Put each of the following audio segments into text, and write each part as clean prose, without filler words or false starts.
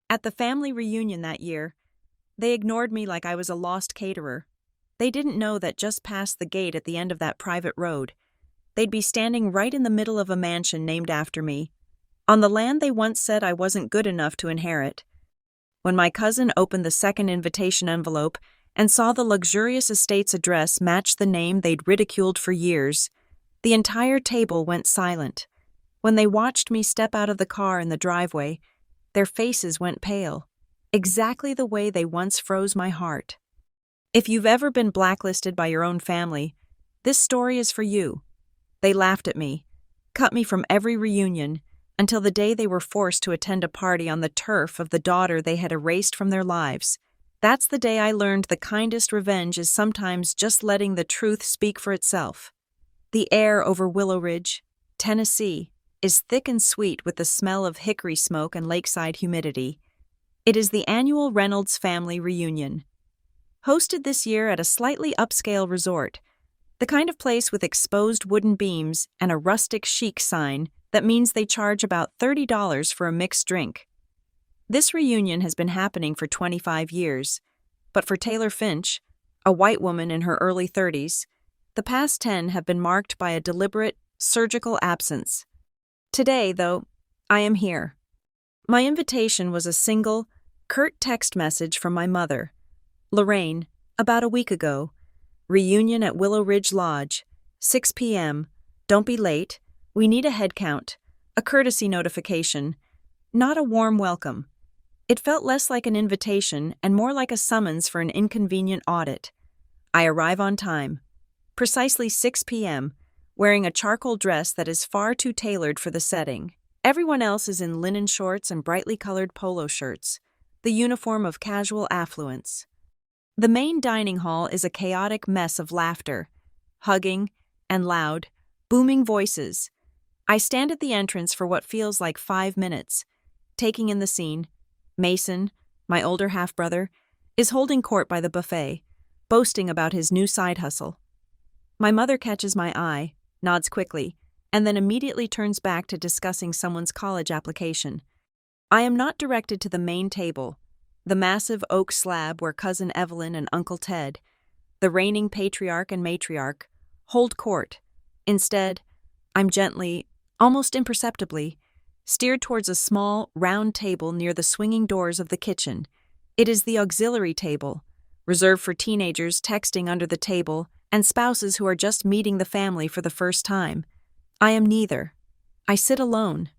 At the family reunion that year, they ignored me like I was a lost caterer. They didn't know that just past the gate at the end of that private road, they'd be standing right in the middle of a mansion named after me, on the land they once said I wasn't good enough to inherit. When my cousin opened the second invitation envelope and saw the luxurious estate's address match the name they'd ridiculed for years, the entire table went silent. When they watched me step out of the car in the driveway, their faces went pale, exactly the way they once froze my heart. If you've ever been blacklisted by your own family, this story is for you. They laughed at me, cut me from every reunion, until the day they were forced to attend a party on the turf of the daughter they had erased from their lives. That's the day I learned the kindest revenge is sometimes just letting the truth speak for itself. The air over Willow Ridge, Tennessee, is thick and sweet with the smell of hickory smoke and lakeside humidity. It is the annual Reynolds family reunion. Hosted this year at a slightly upscale resort, the kind of place with exposed wooden beams and a rustic chic sign that means they charge about $30 for a mixed drink. This reunion has been happening for 25 years, but for Taylor Finch, a white woman in her early 30s, the past 10 have been marked by a deliberate, surgical absence. Today, though, I am here. My invitation was a single, curt text message from my mother, Lorraine, about a week ago. Reunion at Willow Ridge Lodge, 6 p.m. Don't be late. We need a head count, a courtesy notification, not a warm welcome. It felt less like an invitation and more like a summons for an inconvenient audit. I arrive on time, precisely 6 p.m., wearing a charcoal dress that is far too tailored for the setting. Everyone else is in linen shorts and brightly colored polo shirts, the uniform of casual affluence. The main dining hall is a chaotic mess of laughter, hugging, and loud, booming voices. I stand at the entrance for what feels like 5 minutes, taking in the scene. Mason, my older half-brother, is holding court by the buffet, boasting about his new side hustle. My mother catches my eye, nods quickly, and then immediately turns back to discussing someone's college application. I am not directed to the main table, the massive oak slab where Cousin Evelyn and Uncle Ted, the reigning patriarch and matriarch, hold court. Instead, I'm gently, almost imperceptibly, steered towards a small, round table near the swinging doors of the kitchen. It is the auxiliary table, reserved for teenagers texting under the table and spouses who are just meeting the family for the first time. I am neither. I sit alone.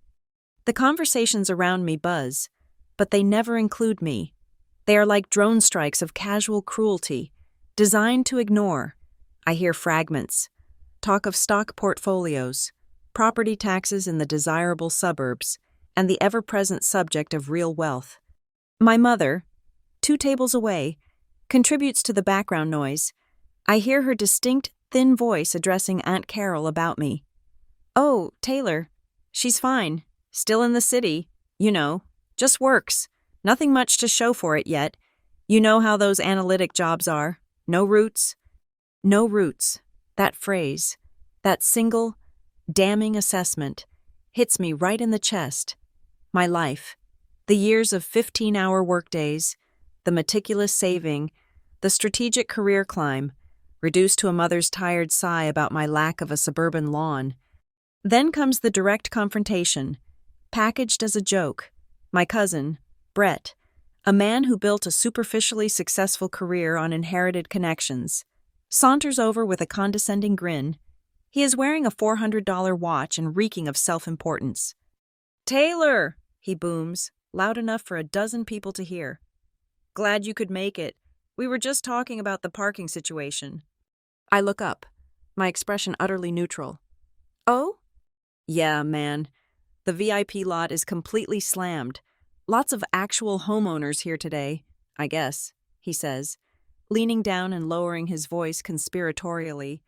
The conversations around me buzz, but they never include me. They are like drone strikes of casual cruelty, designed to ignore. I hear fragments, talk of stock portfolios, property taxes in the desirable suburbs, and the ever-present subject of real wealth. My mother, 2 tables away, contributes to the background noise. I hear her distinct, thin voice addressing Aunt Carol about me. "Oh, Taylor. She's fine. Still in the city. You know. Just works. Nothing much to show for it yet. You know how those analytic jobs are. No roots." No roots. That phrase, that single, damning assessment, hits me right in the chest. My life. The years of 15-hour workdays, the meticulous saving, the strategic career climb, reduced to a mother's tired sigh about my lack of a suburban lawn. Then comes the direct confrontation, packaged as a joke. My cousin, Brett, a man who built a superficially successful career on inherited connections, saunters over with a condescending grin. He is wearing a $400 watch and reeking of self-importance. "Taylor," he booms, loud enough for a dozen people to hear. "Glad you could make it. We were just talking about the parking situation." I look up, my expression utterly neutral. "Oh?" "Yeah, man. The VIP lot is completely slammed. Lots of actual homeowners here today, I guess," he says, leaning down and lowering his voice conspiratorially,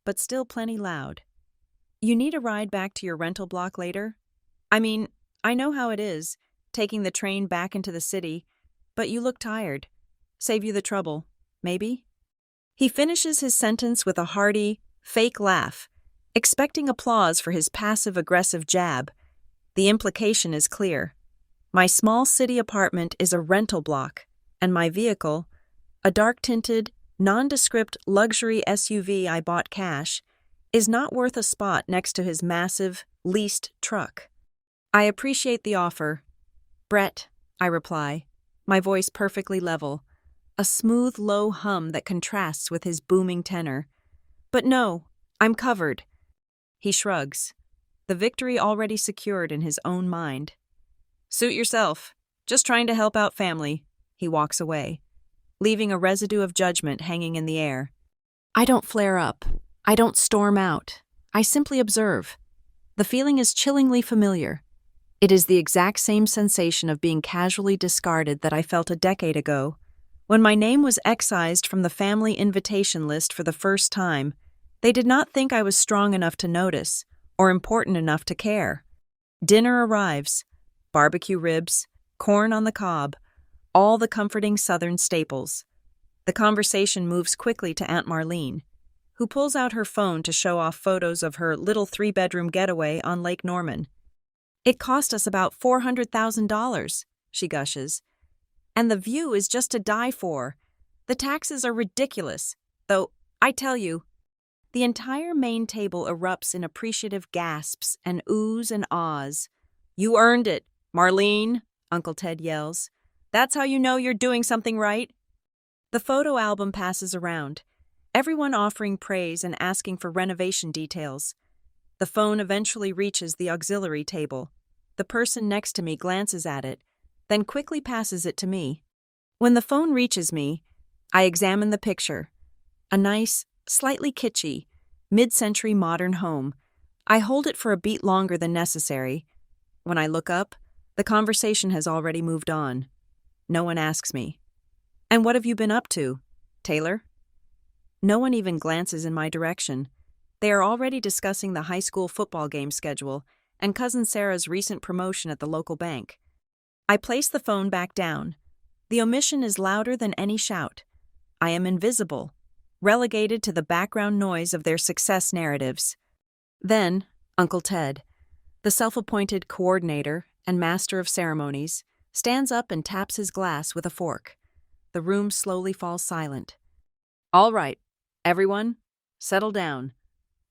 but still plenty loud. "You need a ride back to your rental block later? I mean, I know how it is, taking the train back into the city, but you look tired. Save you the trouble, maybe?" He finishes his sentence with a hearty, fake laugh, expecting applause for his passive-aggressive jab. The implication is clear. My small city apartment is a rental block, and my vehicle, a dark-tinted, nondescript luxury SUV I bought cash, is not worth a spot next to his massive, leased truck. I appreciate the offer, Brett, I reply, my voice perfectly level, a smooth, low hum that contrasts with his booming tenor. But no, I'm covered. He shrugs, the victory already secured in his own mind. Suit yourself. Just trying to help out family. He walks away, leaving a residue of judgment hanging in the air. I don't flare up. I don't storm out. I simply observe. The feeling is chillingly familiar. It is the exact same sensation of being casually discarded that I felt a decade ago, when my name was excised from the family invitation list for the first time. They did not think I was strong enough to notice, or important enough to care. Dinner arrives. Barbecue ribs, corn on the cob, all the comforting Southern staples. The conversation moves quickly to Aunt Marlene, who pulls out her phone to show off photos of her little 3-bedroom getaway on Lake Norman. It cost us about $400,000, she gushes. And the view is just to die for. The taxes are ridiculous, though, I tell you. The entire main table erupts in appreciative gasps and oohs and ahs. You earned it, Marlene, Uncle Ted yells. That's how you know you're doing something right. The photo album passes around, everyone offering praise and asking for renovation details. The phone eventually reaches the auxiliary table. The person next to me glances at it, then quickly passes it to me. When the phone reaches me, I examine the picture. A nice, slightly kitschy, mid-century modern home. I hold it for a beat longer than necessary. When I look up, the conversation has already moved on. No one asks me, "And what have you been up to, Taylor?" No one even glances in my direction. They are already discussing the high school football game schedule and Cousin Sarah's recent promotion at the local bank. I place the phone back down. The omission is louder than any shout. I am invisible, relegated to the background noise of their success narratives. Then, Uncle Ted, the self-appointed coordinator and master of ceremonies, stands up and taps his glass with a fork. The room slowly falls silent. All right, everyone, settle down.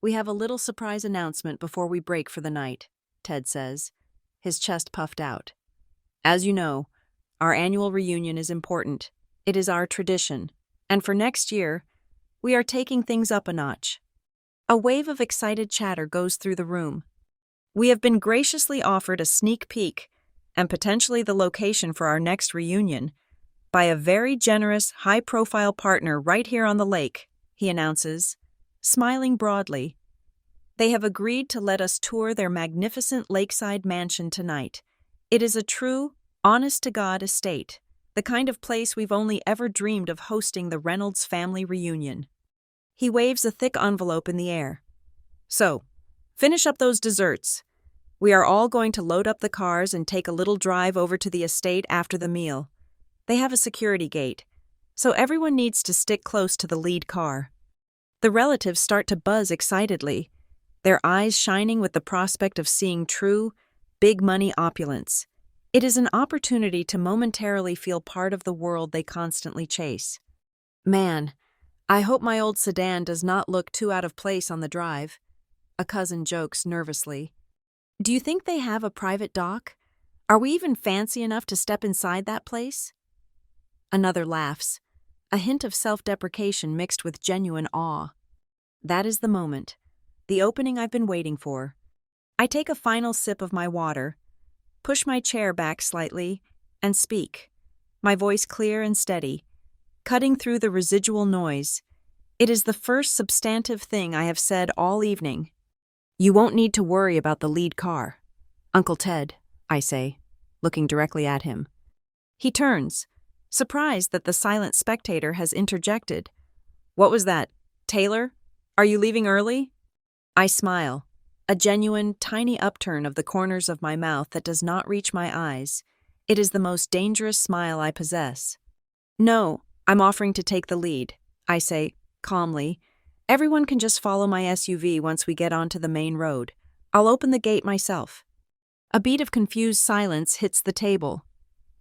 We have a little surprise announcement before we break for the night, Ted says, his chest puffed out. As you know, our annual reunion is important. It is our tradition, and for next year, we are taking things up a notch. A wave of excited chatter goes through the room. We have been graciously offered a sneak peek and potentially the location for our next reunion by a very generous, high-profile partner right here on the lake, he announces, smiling broadly. They have agreed to let us tour their magnificent lakeside mansion tonight. It is a true, honest-to-God estate, the kind of place we've only ever dreamed of hosting the Reynolds family reunion. He waves a thick envelope in the air. So, finish up those desserts. We are all going to load up the cars and take a little drive over to the estate after the meal. They have a security gate, so everyone needs to stick close to the lead car. The relatives start to buzz excitedly, their eyes shining with the prospect of seeing true, big-money opulence. It is an opportunity to momentarily feel part of the world they constantly chase. Man, I hope my old sedan does not look too out of place on the drive, a cousin jokes nervously. Do you think they have a private dock? Are we even fancy enough to step inside that place? Another laughs, a hint of self-deprecation mixed with genuine awe. That is the moment, the opening I've been waiting for. I take a final sip of my water, push my chair back slightly, and speak, my voice clear and steady, cutting through the residual noise. It is the first substantive thing I have said all evening. You won't need to worry about the lead car. Uncle Ted, I say, looking directly at him. He turns, surprised that the silent spectator has interjected. What was that, Taylor? Are you leaving early? I smile, a genuine, tiny upturn of the corners of my mouth that does not reach my eyes. It is the most dangerous smile I possess. No, I'm offering to take the lead, I say, calmly. Everyone can just follow my SUV once we get onto the main road. I'll open the gate myself. A beat of confused silence hits the table.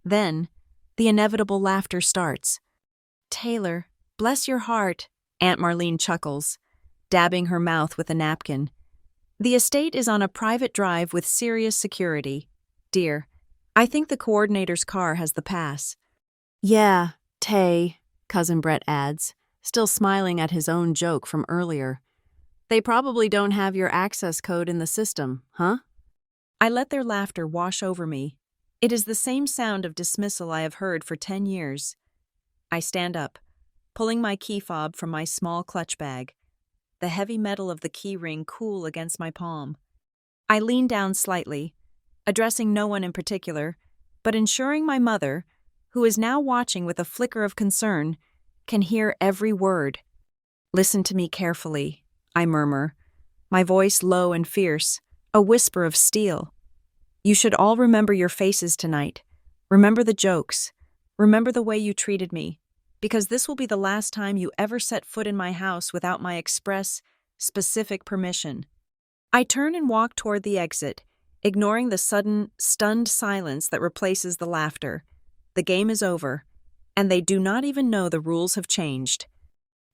Then, the inevitable laughter starts. "Taylor, bless your heart," Aunt Marlene chuckles, dabbing her mouth with a napkin. "The estate is on a private drive with serious security. Dear, I think the coordinator's car has the pass." "Yeah, Tay," Cousin Brett adds, still smiling at his own joke from earlier. "They probably don't have your access code in the system, huh?" I let their laughter wash over me. It is the same sound of dismissal I have heard for 10 years. I stand up, pulling my key fob from my small clutch bag, the heavy metal of the key ring cool against my palm. I lean down slightly, addressing no one in particular, but ensuring my mother, who is now watching with a flicker of concern, can hear every word. "Listen to me carefully," I murmur, my voice low and fierce, a whisper of steel. "You should all remember your faces tonight. Remember the jokes. Remember the way you treated me, because this will be the last time you ever set foot in my house without my express, specific permission." I turn and walk toward the exit, ignoring the sudden, stunned silence that replaces the laughter. The game is over, and they do not even know the rules have changed.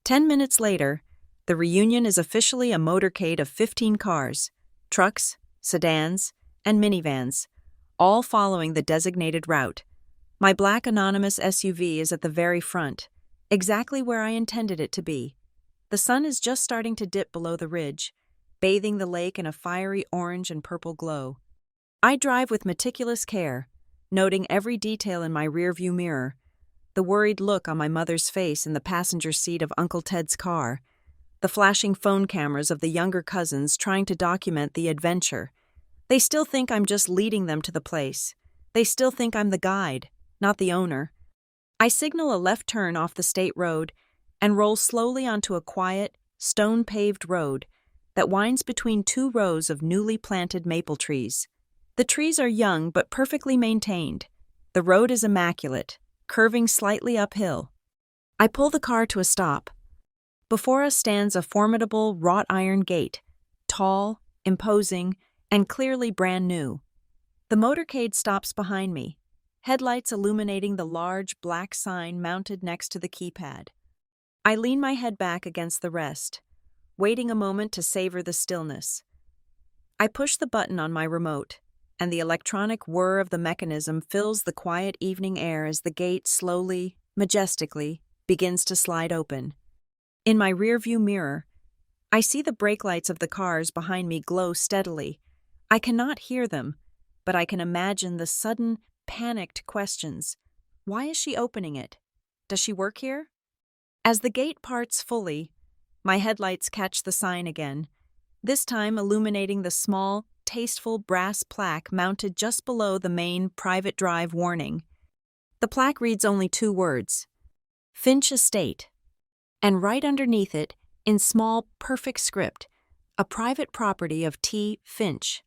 10 minutes later, the reunion is officially a motorcade of 15 cars, trucks, sedans, and minivans, all following the designated route. My black anonymous SUV is at the very front, exactly where I intended it to be. The sun is just starting to dip below the ridge, bathing the lake in a fiery orange and purple glow. I drive with meticulous care, noting every detail in my rearview mirror, the worried look on my mother's face in the passenger seat of Uncle Ted's car, the flashing phone cameras of the younger cousins trying to document the adventure. They still think I'm just leading them to the place. They still think I'm the guide, not the owner. I signal a left turn off the state road and roll slowly onto a quiet, stone-paved road that winds between 2 rows of newly planted maple trees. The trees are young but perfectly maintained. The road is immaculate, curving slightly uphill. I pull the car to a stop. Before us stands a formidable wrought iron gate, tall, imposing, and clearly brand new. The motorcade stops behind me, headlights illuminating the large black sign mounted next to the keypad. I lean my head back against the rest, waiting a moment to savor the stillness. I push the button on my remote, and the electronic whir of the mechanism fills the quiet evening air as the gate slowly, majestically, begins to slide open. In my rearview mirror, I see the brake lights of the cars behind me glow steadily. I cannot hear them, but I can imagine the sudden, panicked questions. Why is she opening it? Does she work here? As the gate parts fully, my headlights catch the sign again, this time illuminating the small, tasteful brass plaque mounted just below the main private drive warning. The plaque reads only 2 words, Finch Estate, and right underneath it, in small, perfect script, a private property of T. Finch.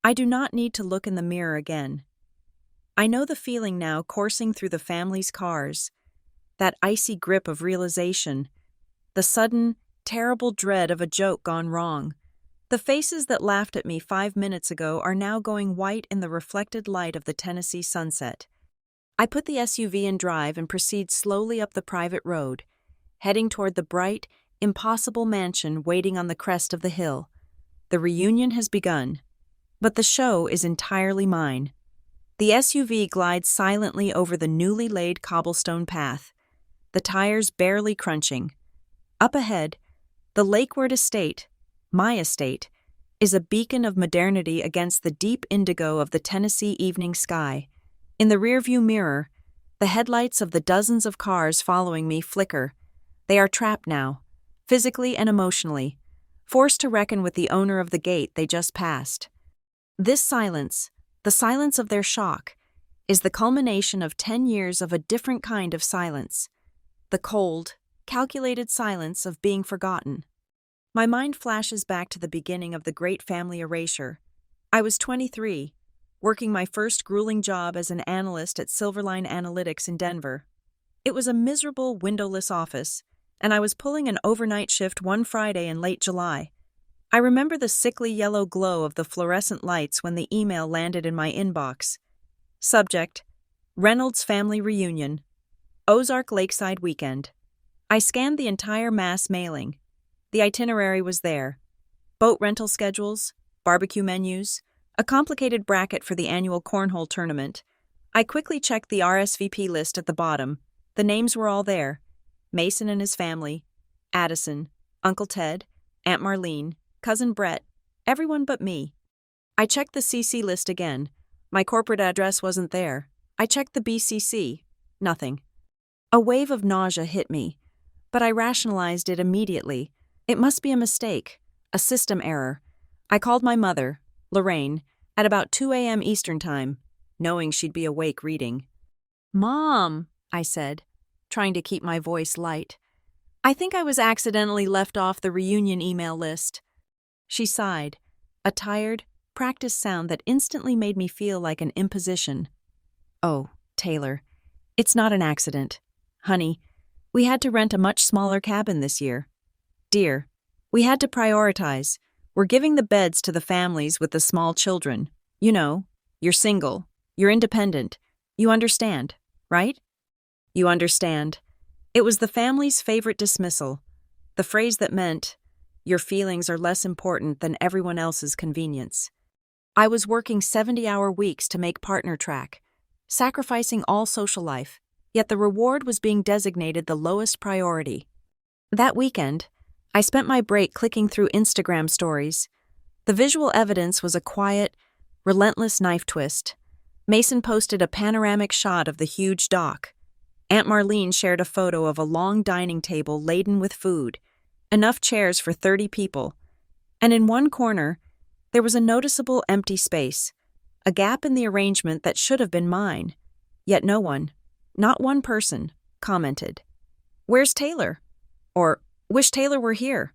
I do not need to look in the mirror again. I know the feeling now coursing through the family's cars, that icy grip of realization, the sudden, terrible dread of a joke gone wrong. The faces that laughed at me 5 minutes ago are now going white in the reflected light of the Tennessee sunset. I put the SUV in drive and proceed slowly up the private road, heading toward the bright, impossible mansion waiting on the crest of the hill. The reunion has begun, but the show is entirely mine. The SUV glides silently over the newly laid cobblestone path, the tires barely crunching. Up ahead, the Lakeward Estate, my estate, is a beacon of modernity against the deep indigo of the Tennessee evening sky. In the rearview mirror, the headlights of the dozens of cars following me flicker. They are trapped now, physically and emotionally, forced to reckon with the owner of the gate they just passed. This silence, the silence of their shock, is the culmination of 10 years of a different kind of silence. The cold, calculated silence of being forgotten. My mind flashes back to the beginning of the great family erasure. I was 23, working my first grueling job as an analyst at Silverline Analytics in Denver. It was a miserable, windowless office, and I was pulling an overnight shift one Friday in late July. I remember the sickly yellow glow of the fluorescent lights when the email landed in my inbox. Subject: Reynolds Family Reunion. Ozark Lakeside Weekend. I scanned the entire mass mailing. The itinerary was there. Boat rental schedules, barbecue menus, a complicated bracket for the annual cornhole tournament. I quickly checked the RSVP list at the bottom. The names were all there. Mason and his family, Addison, Uncle Ted, Aunt Marlene, Cousin Brett, everyone but me. I checked the CC list again. My corporate address wasn't there. I checked the BCC. Nothing. A wave of nausea hit me, but I rationalized it immediately. It must be a mistake, a system error. I called my mother, Lorraine, at about 2 a.m. Eastern Time, knowing she'd be awake reading. "Mom," I said, trying to keep my voice light. "I think I was accidentally left off the reunion email list." She sighed, a tired, practiced sound that instantly made me feel like an imposition. "Oh, Taylor, it's not an accident. Honey, we had to rent a much smaller cabin this year. Dear, we had to prioritize. We're giving the beds to the families with the small children. You know, you're single, you're independent. You understand, right?" You understand. It was the family's favorite dismissal, the phrase that meant, your feelings are less important than everyone else's convenience. I was working 70-hour weeks to make partner track, sacrificing all social life, yet the reward was being designated the lowest priority. That weekend, I spent my break clicking through Instagram stories. The visual evidence was a quiet, relentless knife twist. Mason posted a panoramic shot of the huge dock. Aunt Marlene shared a photo of a long dining table laden with food, enough chairs for 30 people. And in one corner, there was a noticeable empty space, a gap in the arrangement that should have been mine. Yet no one, not one person, commented. "Where's Taylor?" Or, "Wish Taylor were here."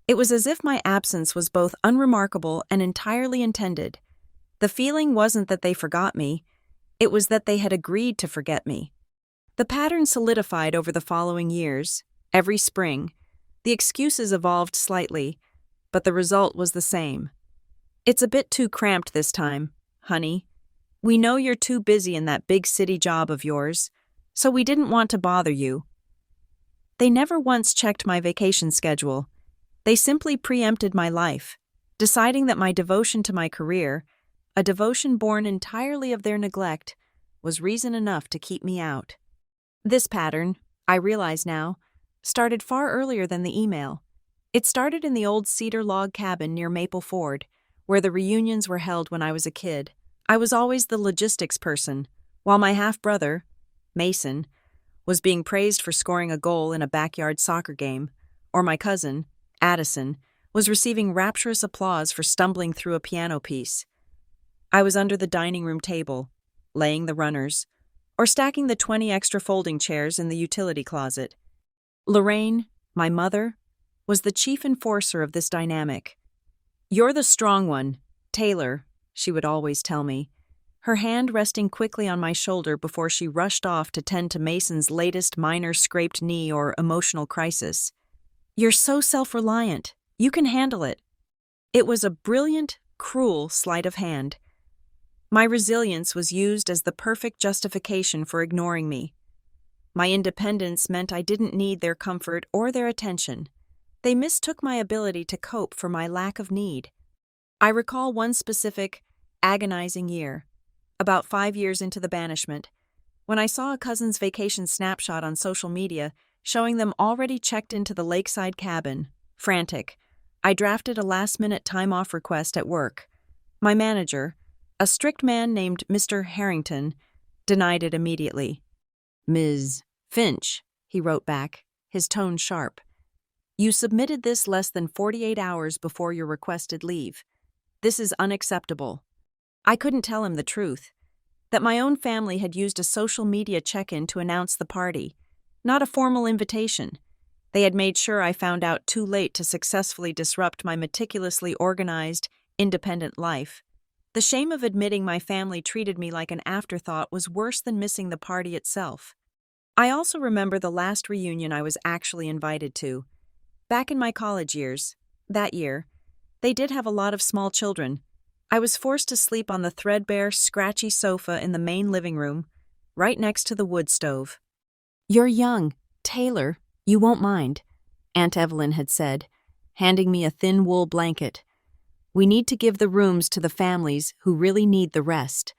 It was as if my absence was both unremarkable and entirely intended. The feeling wasn't that they forgot me, it was that they had agreed to forget me. The pattern solidified over the following years. Every spring, the excuses evolved slightly, but the result was the same. "It's a bit too cramped this time, honey. We know you're too busy in that big city job of yours, so we didn't want to bother you." They never once checked my vacation schedule. They simply preempted my life, deciding that my devotion to my career, a devotion born entirely of their neglect, was reason enough to keep me out. This pattern, I realize now, started far earlier than the email. It started in the old cedar log cabin near Maple Ford, where the reunions were held when I was a kid. I was always the logistics person, while my half-brother, Mason, was being praised for scoring a goal in a backyard soccer game, or my cousin, Addison, was receiving rapturous applause for stumbling through a piano piece. I was under the dining room table, laying the runners, or stacking the 20 extra folding chairs in the utility closet. Lorraine, my mother, was the chief enforcer of this dynamic. "You're the strong one, Taylor," she would always tell me, her hand resting quickly on my shoulder before she rushed off to tend to Mason's latest minor scraped knee or emotional crisis. "You're so self-reliant. You can handle it." It was a brilliant, cruel sleight of hand. My resilience was used as the perfect justification for ignoring me. My independence meant I didn't need their comfort or their attention. They mistook my ability to cope for my lack of need. I recall one specific, agonizing year, about 5 years into the banishment, when I saw a cousin's vacation snapshot on social media showing them already checked into the lakeside cabin. Frantic, I drafted a last-minute time-off request at work. My manager, a strict man named Mr. Harrington, denied it immediately. "Ms. Finch," he wrote back, his tone sharp. "You submitted this less than 48 hours before your requested leave. This is unacceptable." I couldn't tell him the truth, that my own family had used a social media check-in to announce the party, not a formal invitation. They had made sure I found out too late to successfully disrupt my meticulously organized, independent life. The shame of admitting my family treated me like an afterthought was worse than missing the party itself. I also remember the last reunion I was actually invited to. Back in my college years, that year, They did have a lot of small children. I was forced to sleep on the threadbare, scratchy sofa in the main living room, right next to the wood stove. "You're young, Taylor, you won't mind," Aunt Evelyn had said, handing me a thin wool blanket. "We need to give the rooms to the families who really need the rest."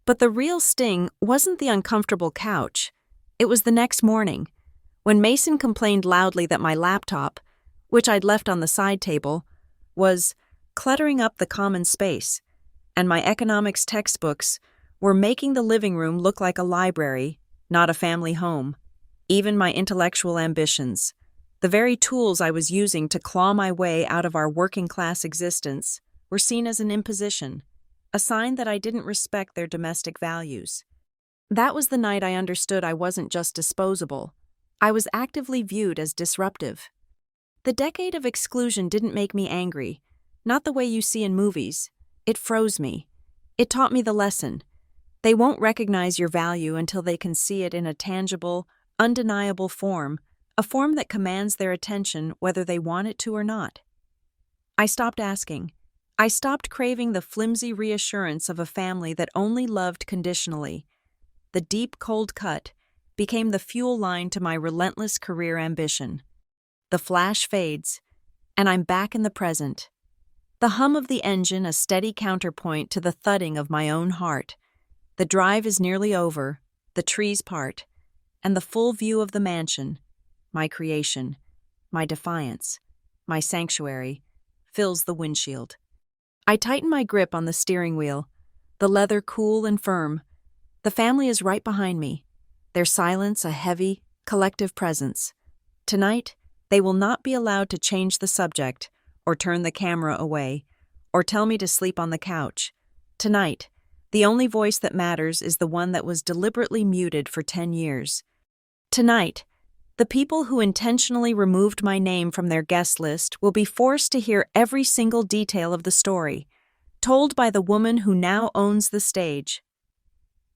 But the real sting wasn't the uncomfortable couch. It was the next morning, when Mason complained loudly that my laptop, which I'd left on the side table, was cluttering up the common space, and my economics textbooks were making the living room look like a library, not a family home. Even my intellectual ambitions, the very tools I was using to claw my way out of our working-class existence, were seen as an imposition, a sign that I didn't respect their domestic values. That was the night I understood I wasn't just disposable. I was actively viewed as disruptive. The decade of exclusion didn't make me angry, not the way you see in movies. It froze me. It taught me the lesson. They won't recognize your value until they can see it in a tangible, undeniable form, a form that commands their attention whether they want it to or not. I stopped asking. I stopped craving the flimsy reassurance of a family that only loved conditionally. The deep, cold cut became the fuel line to my relentless career ambition. The flash fades, and I'm back in the present. The hum of the engine a steady counterpoint to the thudding of my own heart. The drive is nearly over, the trees part, and the full view of the mansion, my creation, my defiance, my sanctuary, fills the windshield. I tighten my grip on the steering wheel, the leather cool and firm. The family is right behind me, their silence a heavy, collective presence. Tonight, they will not be allowed to change the subject, or turn the camera away, or tell me to sleep on the couch. Tonight, the only voice that matters is the one that was deliberately muted for 10 years. Tonight, the people who intentionally removed my name from their guest list will be forced to hear every single detail of the story, told by the woman who now owns the stage.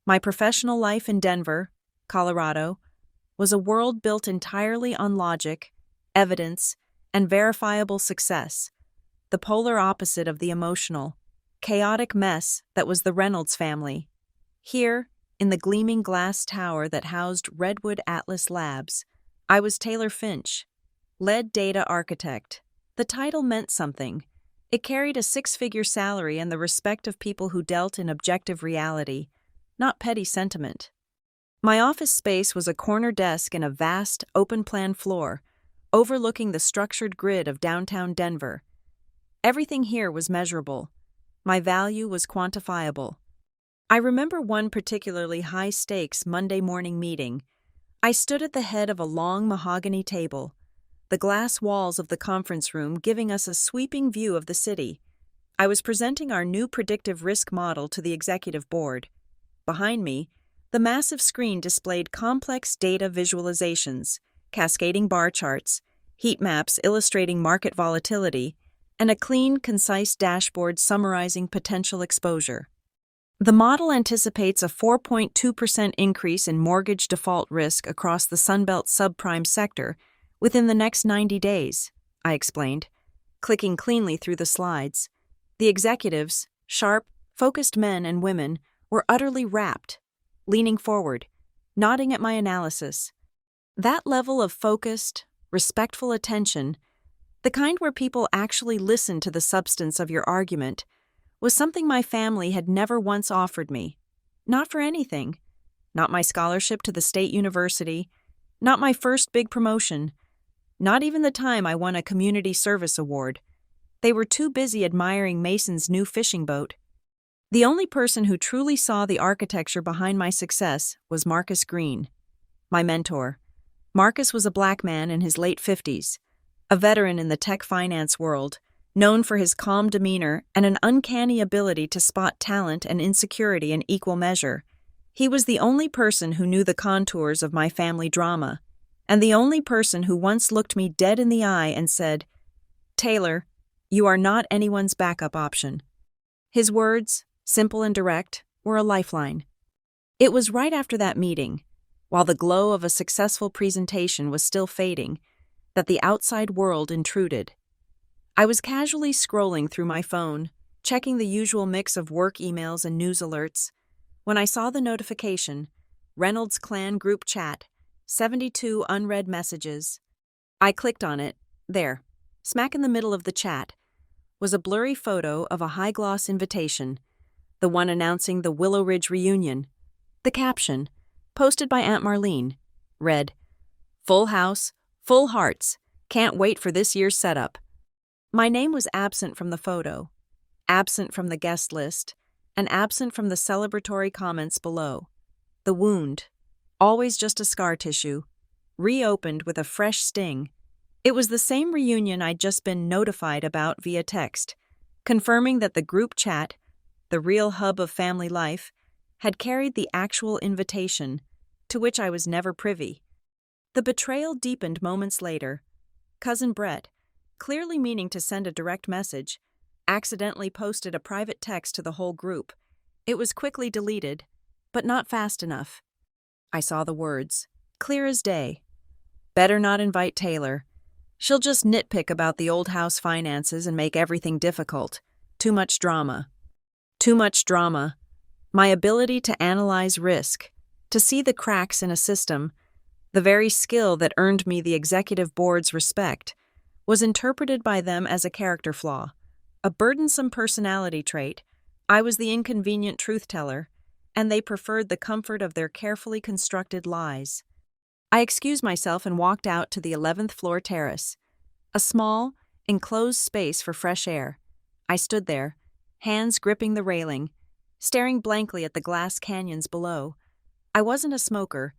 My professional life in Denver, Colorado, was a world built entirely on logic, evidence, and verifiable success, the polar opposite of the emotional, chaotic mess that was the Reynolds family. Here, in the gleaming glass tower that housed Redwood Atlas Labs, I was Taylor Finch, lead data architect. The title meant something. It carried a 6-figure salary and the respect of people who dealt in objective reality, not petty sentiment. My office space was a corner desk in a vast, open-plan floor, overlooking the structured grid of downtown Denver. Everything here was measurable. My value was quantifiable. I remember one particularly high-stakes Monday morning meeting. I stood at the head of a long mahogany table, the glass walls of the conference room giving us a sweeping view of the city. I was presenting our new predictive risk model to the executive board. Behind me, the massive screen displayed complex data visualizations, cascading bar charts, heat maps illustrating market volatility, and a clean, concise dashboard summarizing potential exposure. The model anticipates a 4.2% increase in mortgage default risk across the Sunbelt subprime sector within the next 90 days, I explained, clicking cleanly through the slides. The executives, sharp, focused men and women, were utterly rapt, leaning forward, nodding at my analysis. That level of focused, respectful attention, the kind where people actually listen to the substance of your argument, was something my family had never once offered me. Not for anything. Not my scholarship to the state university. Not my first big promotion. Not even the time I won a community service award. They were too busy admiring Mason's new fishing boat. The only person who truly saw the architecture behind my success was Marcus Green, my mentor. Marcus was a black man in his late 50s, a veteran in the tech finance world, known for his calm demeanor and an uncanny ability to spot talent and insecurity in equal measure. He was the only person who knew the contours of my family drama, and the only person who once looked me dead in the eye and said, "Taylor, you are not anyone's backup option." His words, simple and direct, were a lifeline. It was right after that meeting, while the glow of a successful presentation was still fading, that the outside world intruded. I was casually scrolling through my phone, checking the usual mix of work emails and news alerts, when I saw the notification, Reynolds Clan Group Chat, 72 unread messages. I clicked on it. There, smack in the middle of the chat, was a blurry photo of a high-gloss invitation, the one announcing the Willow Ridge reunion. The caption, posted by Aunt Marlene, read, "Full house, full hearts, can't wait for this year's setup." My name was absent from the photo, absent from the guest list, and absent from the celebratory comments below. The wound, always just a scar tissue, reopened with a fresh sting. It was the same reunion I'd just been notified about via text, confirming that the group chat, the real hub of family life, had carried the actual invitation, to which I was never privy. The betrayal deepened moments later. Cousin Brett, clearly meaning to send a direct message, accidentally posted a private text to the whole group. It was quickly deleted, but not fast enough. I saw the words, clear as day. "Better not invite Taylor. She'll just nitpick about the old house finances and make everything difficult. Too much drama." Too much drama. My ability to analyze risk, to see the cracks in a system, the very skill that earned me the executive board's respect, was interpreted by them as a character flaw, a burdensome personality trait. I was the inconvenient truth-teller, and they preferred the comfort of their carefully constructed lies. I excused myself and walked out to the 11th floor terrace, a small, enclosed space for fresh air. I stood there, hands gripping the railing, staring blankly at the glass canyons below. I wasn't a smoker,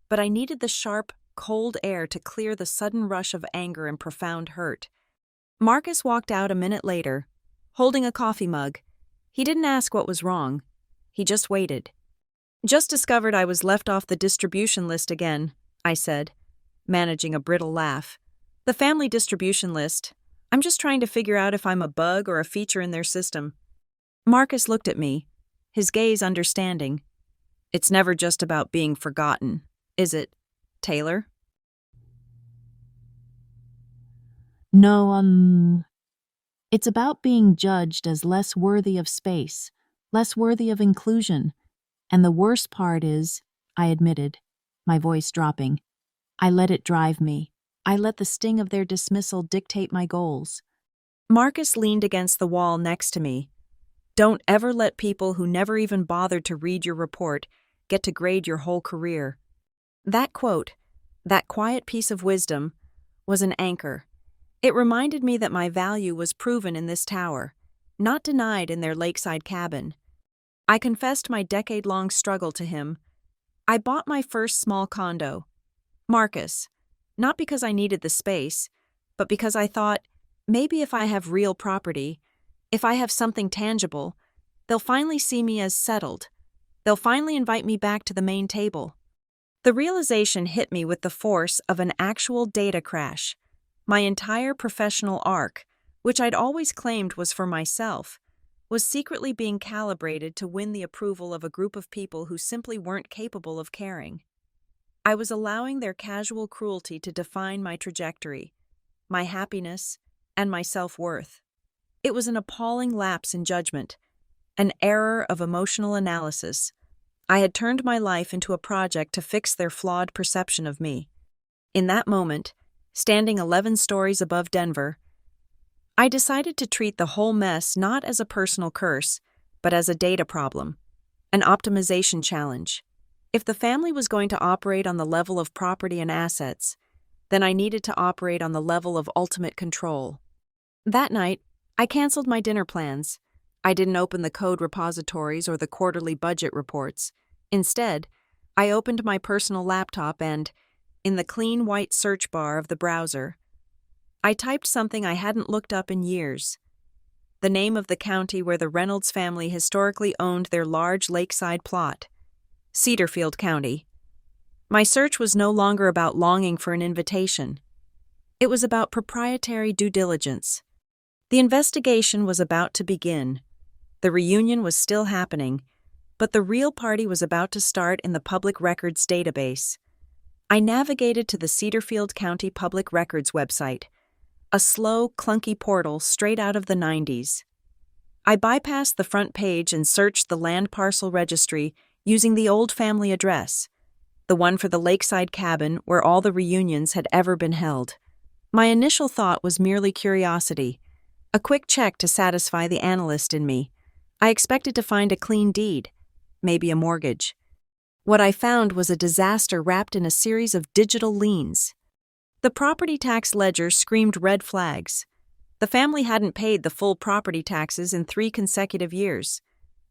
but I needed the sharp, cold air to clear the sudden rush of anger and profound hurt. Marcus walked out a minute later, holding a coffee mug. He didn't ask what was wrong. He just waited. "Just discovered I was left off the distribution list again," I said, managing a brittle laugh. "The family distribution list. I'm just trying to figure out if I'm a bug or a feature in their system." Marcus looked at me, his gaze understanding. "It's never just about being forgotten, is it, Taylor?" No, it's about being judged as less worthy of space, less worthy of inclusion. And the worst part is, I admitted, my voice dropping, I let it drive me. I let the sting of their dismissal dictate my goals. Marcus leaned against the wall next to me. "Don't ever let people who never even bothered to read your report get to grade your whole career." That quote, that quiet piece of wisdom, was an anchor. It reminded me that my value was proven in this tower, not denied in their lakeside cabin. I confessed my decade-long struggle to him. I bought my first small condo. Marcus, not because I needed the space, but because I thought, maybe if I have real property, if I have something tangible, they'll finally see me as settled. They'll finally invite me back to the main table. The realization hit me with the force of an actual data crash. My entire professional arc, which I'd always claimed was for myself, was secretly being calibrated to win the approval of a group of people who simply weren't capable of caring. I was allowing their casual cruelty to define my trajectory, my happiness, and my self-worth. It was an appalling lapse in judgment, an error of emotional analysis. I had turned my life into a project to fix their flawed perception of me. In that moment, standing 11 stories above Denver, I decided to treat the whole mess not as a personal curse, but as a data problem, an optimization challenge. If the family was going to operate on the level of property and assets, then I needed to operate on the level of ultimate control. That night, I canceled my dinner plans. I didn't open the code repositories or the quarterly budget reports. Instead, I opened my personal laptop and, in the clean white search bar of the browser, I typed something I hadn't looked up in years. The name of the county where the Reynolds family historically owned their large lakeside plot, Cedarfield County. My search was no longer about longing for an invitation. It was about proprietary due diligence. The investigation was about to begin. The reunion was still happening, but the real party was about to start in the public records database. I navigated to the Cedarfield County Public Records website, a slow, clunky portal straight out of the 90s. I bypassed the front page and searched the land parcel registry using the old family address, the one for the lakeside cabin where all the reunions had ever been held. My initial thought was merely curiosity, a quick check to satisfy the analyst in me. I expected to find a clean deed, maybe a mortgage. What I found was a disaster wrapped in a series of digital liens. The property tax ledger screamed red flags. The family hadn't paid the full property taxes in 3 consecutive years.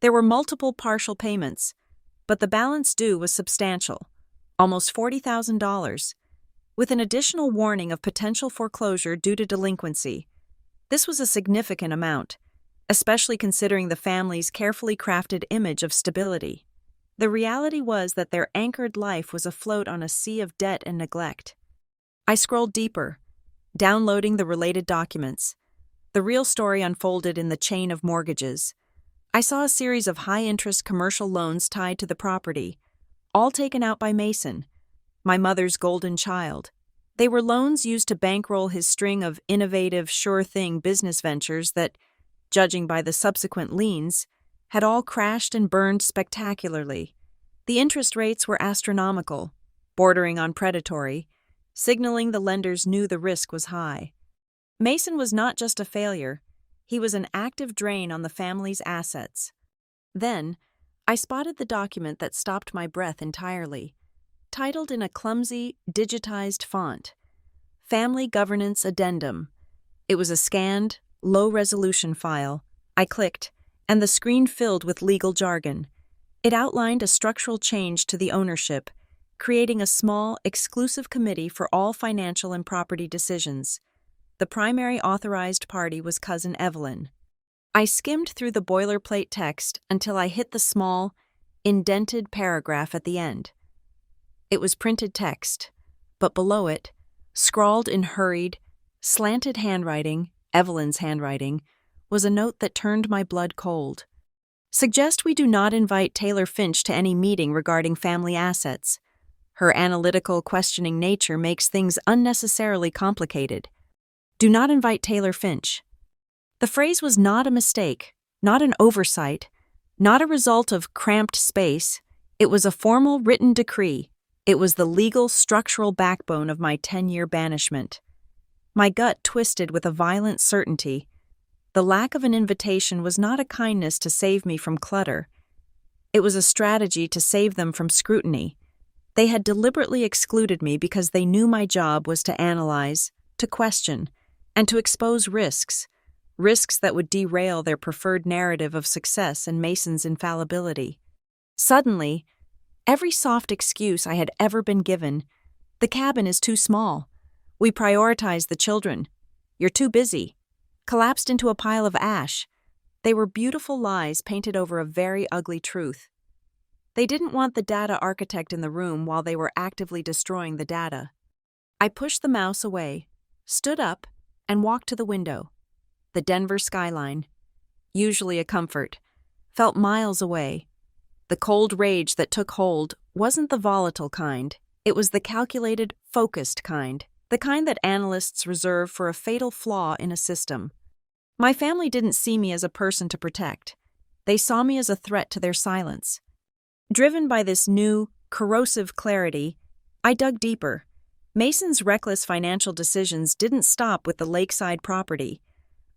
There were multiple partial payments, but the balance due was substantial, almost $40,000, with an additional warning of potential foreclosure due to delinquency. This was a significant amount, especially considering the family's carefully crafted image of stability. The reality was that their anchored life was afloat on a sea of debt and neglect. I scrolled deeper, downloading the related documents. The real story unfolded in the chain of mortgages. I saw a series of high-interest commercial loans tied to the property, all taken out by Mason, my mother's golden child. They were loans used to bankroll his string of innovative, sure-thing business ventures that, judging by the subsequent liens, had all crashed and burned spectacularly. The interest rates were astronomical, bordering on predatory, signaling the lenders knew the risk was high. Mason was not just a failure, he was an active drain on the family's assets. Then, I spotted the document that stopped my breath entirely, titled in a clumsy, digitized font, Family Governance Addendum. It was a scanned, low-resolution file. I clicked, and the screen filled with legal jargon. It outlined a structural change to the ownership, creating a small, exclusive committee for all financial and property decisions. The primary authorized party was Cousin Evelyn. I skimmed through the boilerplate text until I hit the small, indented paragraph at the end. It was printed text, but below it, scrawled in hurried, slanted handwriting, Evelyn's handwriting, was a note that turned my blood cold. Suggest we do not invite Taylor Finch to any meeting regarding family assets. Her analytical, questioning nature makes things unnecessarily complicated. Do not invite Taylor Finch. The phrase was not a mistake, not an oversight, not a result of cramped space. It was a formal written decree. It was the legal, structural backbone of my 10-year banishment. My gut twisted with a violent certainty. The lack of an invitation was not a kindness to save me from clutter. It was a strategy to save them from scrutiny. They had deliberately excluded me because they knew my job was to analyze, to question, and to expose risks that would derail their preferred narrative of success and Mason's infallibility. Suddenly, every soft excuse I had ever been given, the cabin is too small, we prioritize the children, you're too busy, collapsed into a pile of ash. They were beautiful lies painted over a very ugly truth. They didn't want the data architect in the room while they were actively destroying the data. I pushed the mouse away, stood up, and walked to the window. The Denver skyline, usually a comfort, felt miles away. The cold rage that took hold wasn't the volatile kind. It was the calculated, focused kind, the kind that analysts reserve for a fatal flaw in a system. My family didn't see me as a person to protect. They saw me as a threat to their silence. Driven by this new, corrosive clarity, I dug deeper. Mason's reckless financial decisions didn't stop with the lakeside property.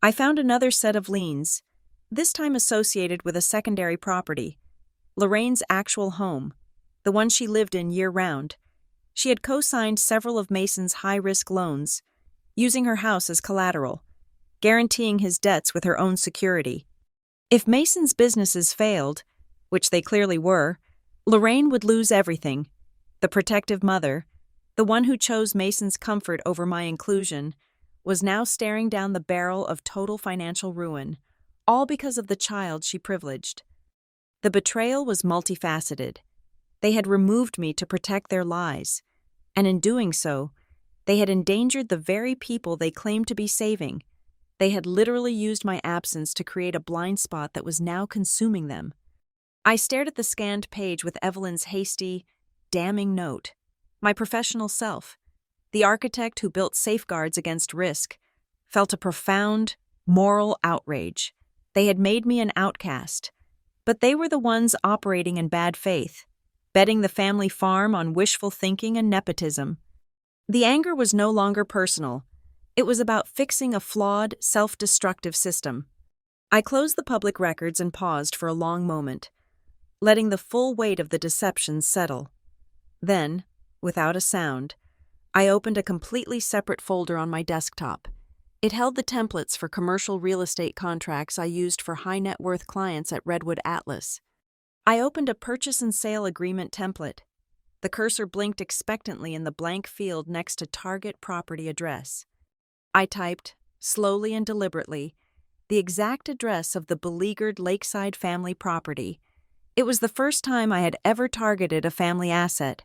I found another set of liens, this time associated with a secondary property, Lorraine's actual home, the one she lived in year-round. She had co-signed several of Mason's high-risk loans, using her house as collateral, guaranteeing his debts with her own security. If Mason's businesses failed, which they clearly were, Lorraine would lose everything. The protective mother, the one who chose Mason's comfort over my inclusion, was now staring down the barrel of total financial ruin, all because of the child she privileged. The betrayal was multifaceted. They had removed me to protect their lies, and in doing so, they had endangered the very people they claimed to be saving. They had literally used my absence to create a blind spot that was now consuming them. I stared at the scanned page with Evelyn's hasty, damning note. My professional self, the architect who built safeguards against risk, felt a profound, moral outrage. They had made me an outcast. But they were the ones operating in bad faith, betting the family farm on wishful thinking and nepotism. The anger was no longer personal. It was about fixing a flawed, self-destructive system. I closed the public records and paused for a long moment, letting the full weight of the deception settle. Then, without a sound, I opened a completely separate folder on my desktop. It held the templates for commercial real estate contracts I used for high-net-worth clients at Redwood Atlas. I opened a purchase and sale agreement template. The cursor blinked expectantly in the blank field next to target property address. I typed, slowly and deliberately, the exact address of the beleaguered lakeside family property. It was the first time I had ever targeted a family asset.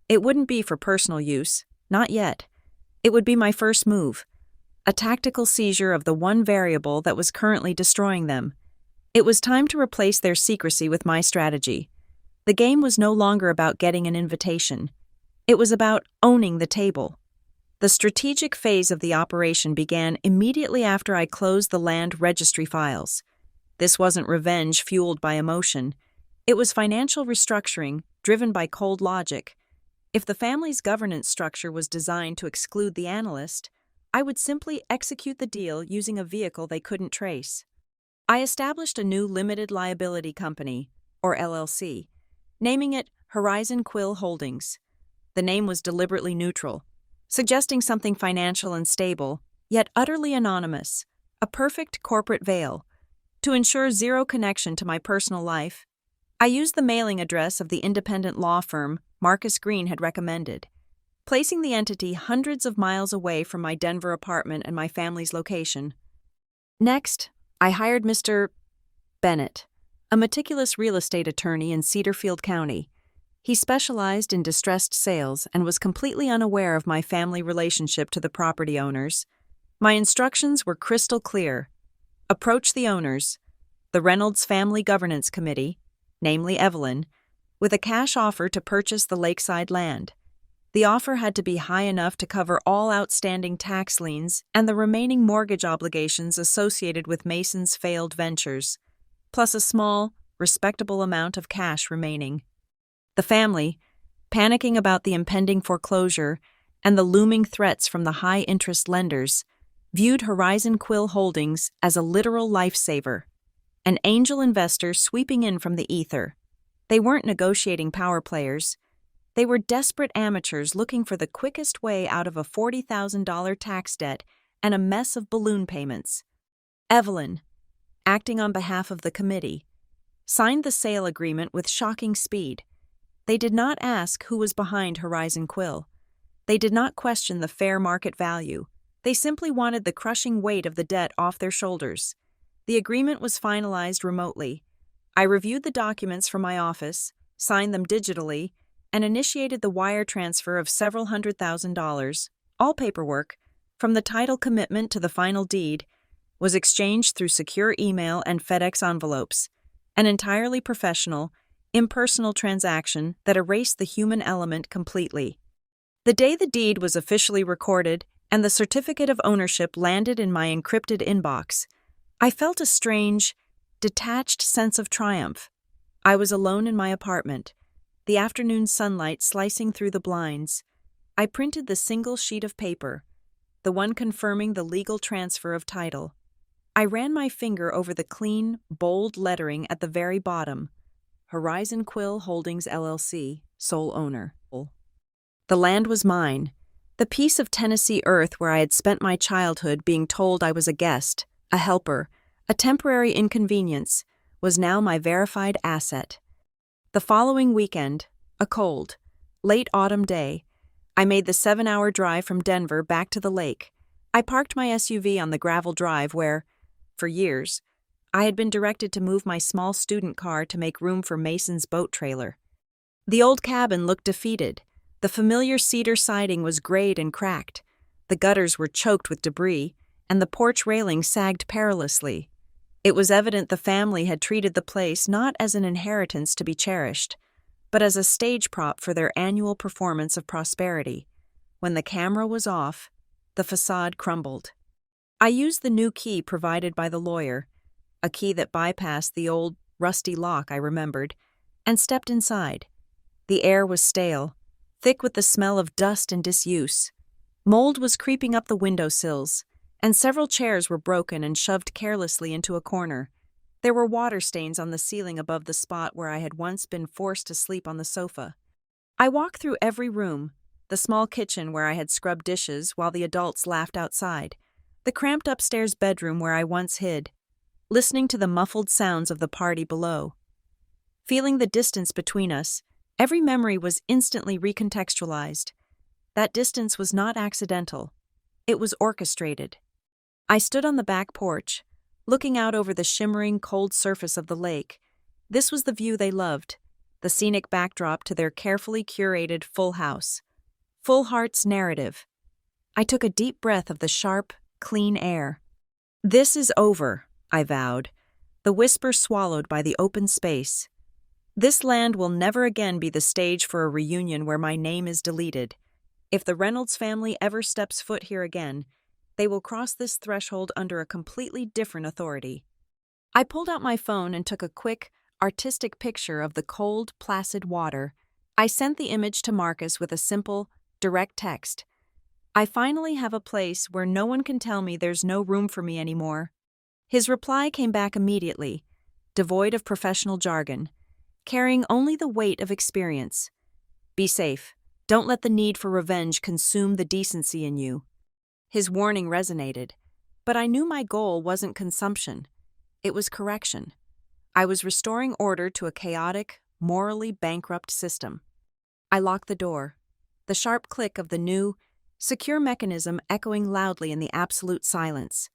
It wouldn't be for personal use, not yet. It would be my first move. A tactical seizure of the one variable that was currently destroying them. It was time to replace their secrecy with my strategy. The game was no longer about getting an invitation. It was about owning the table. The strategic phase of the operation began immediately after I closed the land registry files. This wasn't revenge fueled by emotion. It was financial restructuring driven by cold logic. If the family's governance structure was designed to exclude the analyst, I would simply execute the deal using a vehicle they couldn't trace. I established a new limited liability company, or LLC, naming it Horizon Quill Holdings. The name was deliberately neutral, suggesting something financial and stable, yet utterly anonymous, a perfect corporate veil. To ensure zero connection to my personal life, I used the mailing address of the independent law firm Marcus Green had recommended, placing the entity hundreds of miles away from my Denver apartment and my family's location. Next, I hired Mr. Bennett, a meticulous real estate attorney in Cedarfield County. He specialized in distressed sales and was completely unaware of my family relationship to the property owners. My instructions were crystal clear. Approach the owners, the Reynolds Family Governance Committee, namely Evelyn, with a cash offer to purchase the lakeside land. The offer had to be high enough to cover all outstanding tax liens and the remaining mortgage obligations associated with Mason's failed ventures, plus a small, respectable amount of cash remaining. The family, panicking about the impending foreclosure and the looming threats from the high-interest lenders, viewed Horizon Quill Holdings as a literal lifesaver, an angel investor sweeping in from the ether. They weren't negotiating power players. They were desperate amateurs looking for the quickest way out of a $40,000 tax debt and a mess of balloon payments. Evelyn, acting on behalf of the committee, signed the sale agreement with shocking speed. They did not ask who was behind Horizon Quill. They did not question the fair market value. They simply wanted the crushing weight of the debt off their shoulders. The agreement was finalized remotely. I reviewed the documents from my office, signed them digitally, and initiated the wire transfer of several $100,000, all paperwork, from the title commitment to the final deed, was exchanged through secure email and FedEx envelopes, an entirely professional, impersonal transaction that erased the human element completely. The day the deed was officially recorded and the certificate of ownership landed in my encrypted inbox, I felt a strange, detached sense of triumph. I was alone in my apartment, the afternoon sunlight slicing through the blinds. I printed the single sheet of paper, the one confirming the legal transfer of title. I ran my finger over the clean, bold lettering at the very bottom. Horizon Quill Holdings LLC, sole owner. The land was mine, the piece of Tennessee earth where I had spent my childhood being told I was a guest, a helper, a temporary inconvenience, was now my verified asset. The following weekend, a cold, late autumn day, I made the 7-hour drive from Denver back to the lake. I parked my SUV on the gravel drive where, for years, I had been directed to move my small student car to make room for Mason's boat trailer. The old cabin looked defeated. The familiar cedar siding was grayed and cracked. The gutters were choked with debris, and the porch railing sagged perilously. It was evident the family had treated the place not as an inheritance to be cherished, but as a stage prop for their annual performance of prosperity. When the camera was off, the facade crumbled. I used the new key provided by the lawyer, a key that bypassed the old, rusty lock I remembered, and stepped inside. The air was stale, thick with the smell of dust and disuse. Mold was creeping up the windowsills, and several chairs were broken and shoved carelessly into a corner. There were water stains on the ceiling above the spot where I had once been forced to sleep on the sofa. I walked through every room, the small kitchen where I had scrubbed dishes while the adults laughed outside, the cramped upstairs bedroom where I once hid, listening to the muffled sounds of the party below. Feeling the distance between us, every memory was instantly recontextualized. That distance was not accidental. It was orchestrated. I stood on the back porch, looking out over the shimmering, cold surface of the lake. This was the view they loved, the scenic backdrop to their carefully curated Full House. Full Heart's narrative. I took a deep breath of the sharp, clean air. This is over, I vowed, the whisper swallowed by the open space. This land will never again be the stage for a reunion where my name is deleted. If the Reynolds family ever steps foot here again, they will cross this threshold under a completely different authority. I pulled out my phone and took a quick, artistic picture of the cold, placid water. I sent the image to Marcus with a simple, direct text. I finally have a place where no one can tell me there's no room for me anymore. His reply came back immediately, devoid of professional jargon, carrying only the weight of experience. Be safe. Don't let the need for revenge consume the decency in you. His warning resonated, but I knew my goal wasn't consumption. It was correction. I was restoring order to a chaotic, morally bankrupt system. I locked the door, the sharp click of the new, secure mechanism echoing loudly in the absolute silence.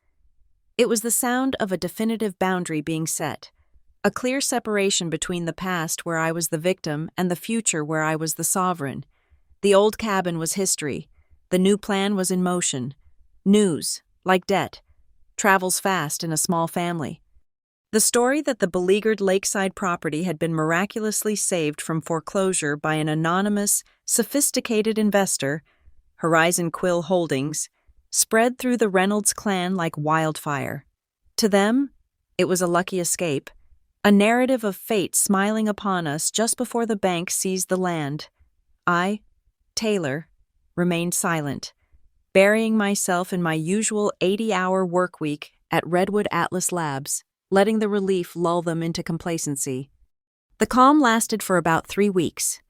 It was the sound of a definitive boundary being set, a clear separation between the past where I was the victim and the future where I was the sovereign. The old cabin was history. The new plan was in motion. News, like debt, travels fast in a small family. The story that the beleaguered lakeside property had been miraculously saved from foreclosure by an anonymous, sophisticated investor, Horizon Quill Holdings, spread through the Reynolds clan like wildfire. To them, it was a lucky escape, a narrative of fate smiling upon us just before the bank seized the land. I, Taylor, remained silent, burying myself in my usual 80-hour workweek at Redwood Atlas Labs, letting the relief lull them into complacency. The calm lasted for about 3 weeks.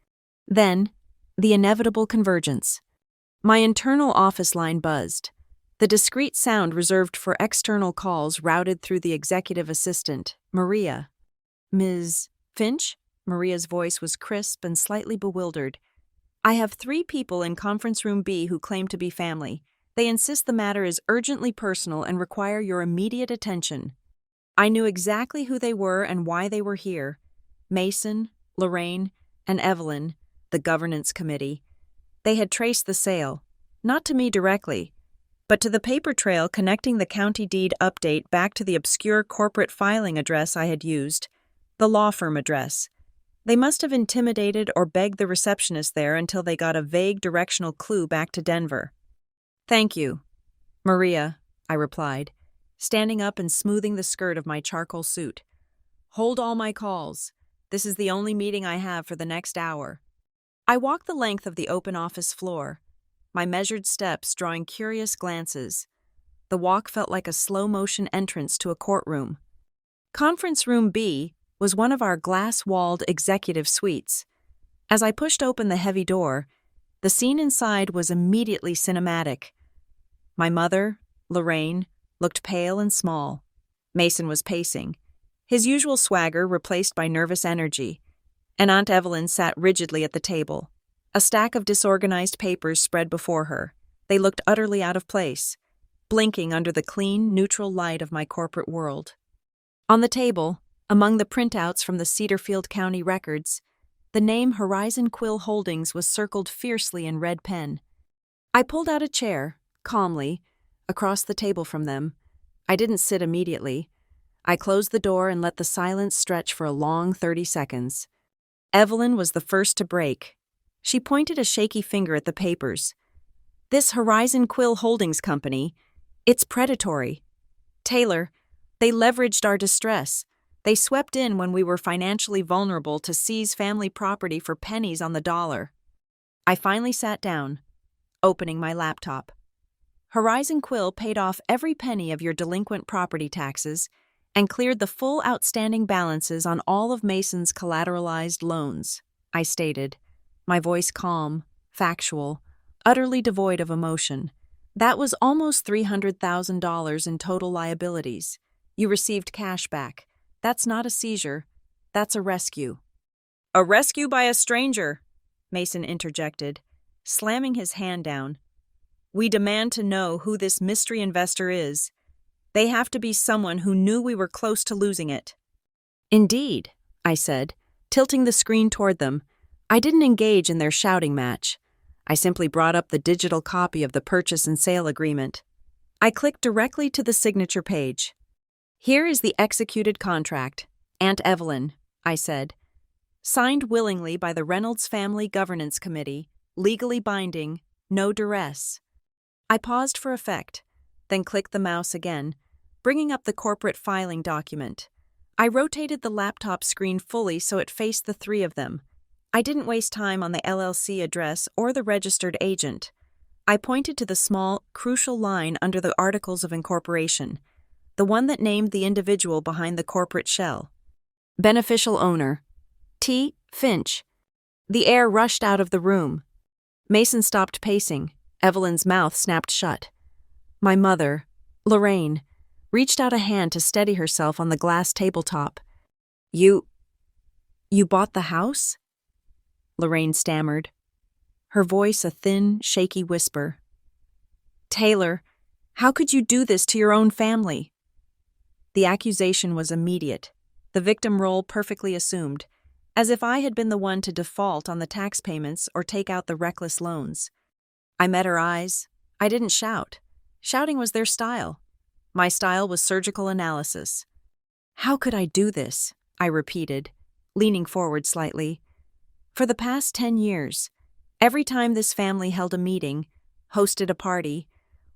Then, the inevitable convergence. My internal office line buzzed. The discreet sound reserved for external calls routed through the executive assistant, Maria. Ms. Finch? Maria's voice was crisp and slightly bewildered. I have 3 people in conference room B who claim to be family. They insist the matter is urgently personal and require your immediate attention. I knew exactly who they were and why they were here. Mason, Lorraine, and Evelyn, the governance committee. They had traced the sale, not to me directly, but to the paper trail connecting the county deed update back to the obscure corporate filing address I had used, the law firm address. They must have intimidated or begged the receptionist there until they got a vague directional clue back to Denver. Thank you, Maria, I replied, standing up and smoothing the skirt of my charcoal suit. Hold all my calls. This is the only meeting I have for the next hour. I walked the length of the open office floor, my measured steps drawing curious glances. The walk felt like a slow-motion entrance to a courtroom. Conference Room B was one of our glass-walled executive suites. As I pushed open the heavy door, the scene inside was immediately cinematic. My mother, Lorraine, looked pale and small. Mason was pacing, his usual swagger replaced by nervous energy, and Aunt Evelyn sat rigidly at the table, a stack of disorganized papers spread before her. They looked utterly out of place, blinking under the clean, neutral light of my corporate world. On the table, among the printouts from the Cedarfield County records, the name Horizon Quill Holdings was circled fiercely in red pen. I pulled out a chair, calmly, across the table from them. I didn't sit immediately. I closed the door and let the silence stretch for a long 30 seconds. Evelyn was the first to break. She pointed a shaky finger at the papers. This Horizon Quill Holdings Company, It's predatory. Taylor, they leveraged our distress. They swept in when we were financially vulnerable to seize family property for pennies on the dollar. I finally sat down, opening my laptop. Horizon Quill paid off every penny of your delinquent property taxes and cleared the full outstanding balances on all of Mason's collateralized loans, I stated, my voice calm, factual, utterly devoid of emotion. That was almost $300,000 in total liabilities. You received cash back. That's not a seizure. That's a rescue. A rescue by a stranger, Mason interjected, slamming his hand down. We demand to know who this mystery investor is. They have to be someone who knew we were close to losing it. Indeed, I said, tilting the screen toward them. I didn't engage in their shouting match. I simply brought up the digital copy of the purchase and sale agreement. I clicked directly to the signature page. Here is the executed contract, Aunt Evelyn, I said. Signed willingly by the Reynolds Family Governance Committee, legally binding, no duress. I paused for effect, then clicked the mouse again, bringing up the corporate filing document. I rotated the laptop screen fully so it faced the three of them. I didn't waste time on the LLC address or the registered agent. I pointed to the small, crucial line under the Articles of Incorporation, the one that named the individual behind the corporate shell. Beneficial owner, T. Finch. The air rushed out of the room. Mason stopped pacing. Evelyn's mouth snapped shut. My mother, Lorraine, reached out a hand to steady herself on the glass tabletop. You bought the house? Lorraine stammered, her voice a thin, shaky whisper. Taylor, how could you do this to your own family? The accusation was immediate, the victim role perfectly assumed, as if I had been the one to default on the tax payments or take out the reckless loans. I met her eyes. I didn't shout. Shouting was their style. My style was surgical analysis. How could I do this? I repeated, leaning forward slightly. For the past 10 years, every time this family held a meeting, hosted a party,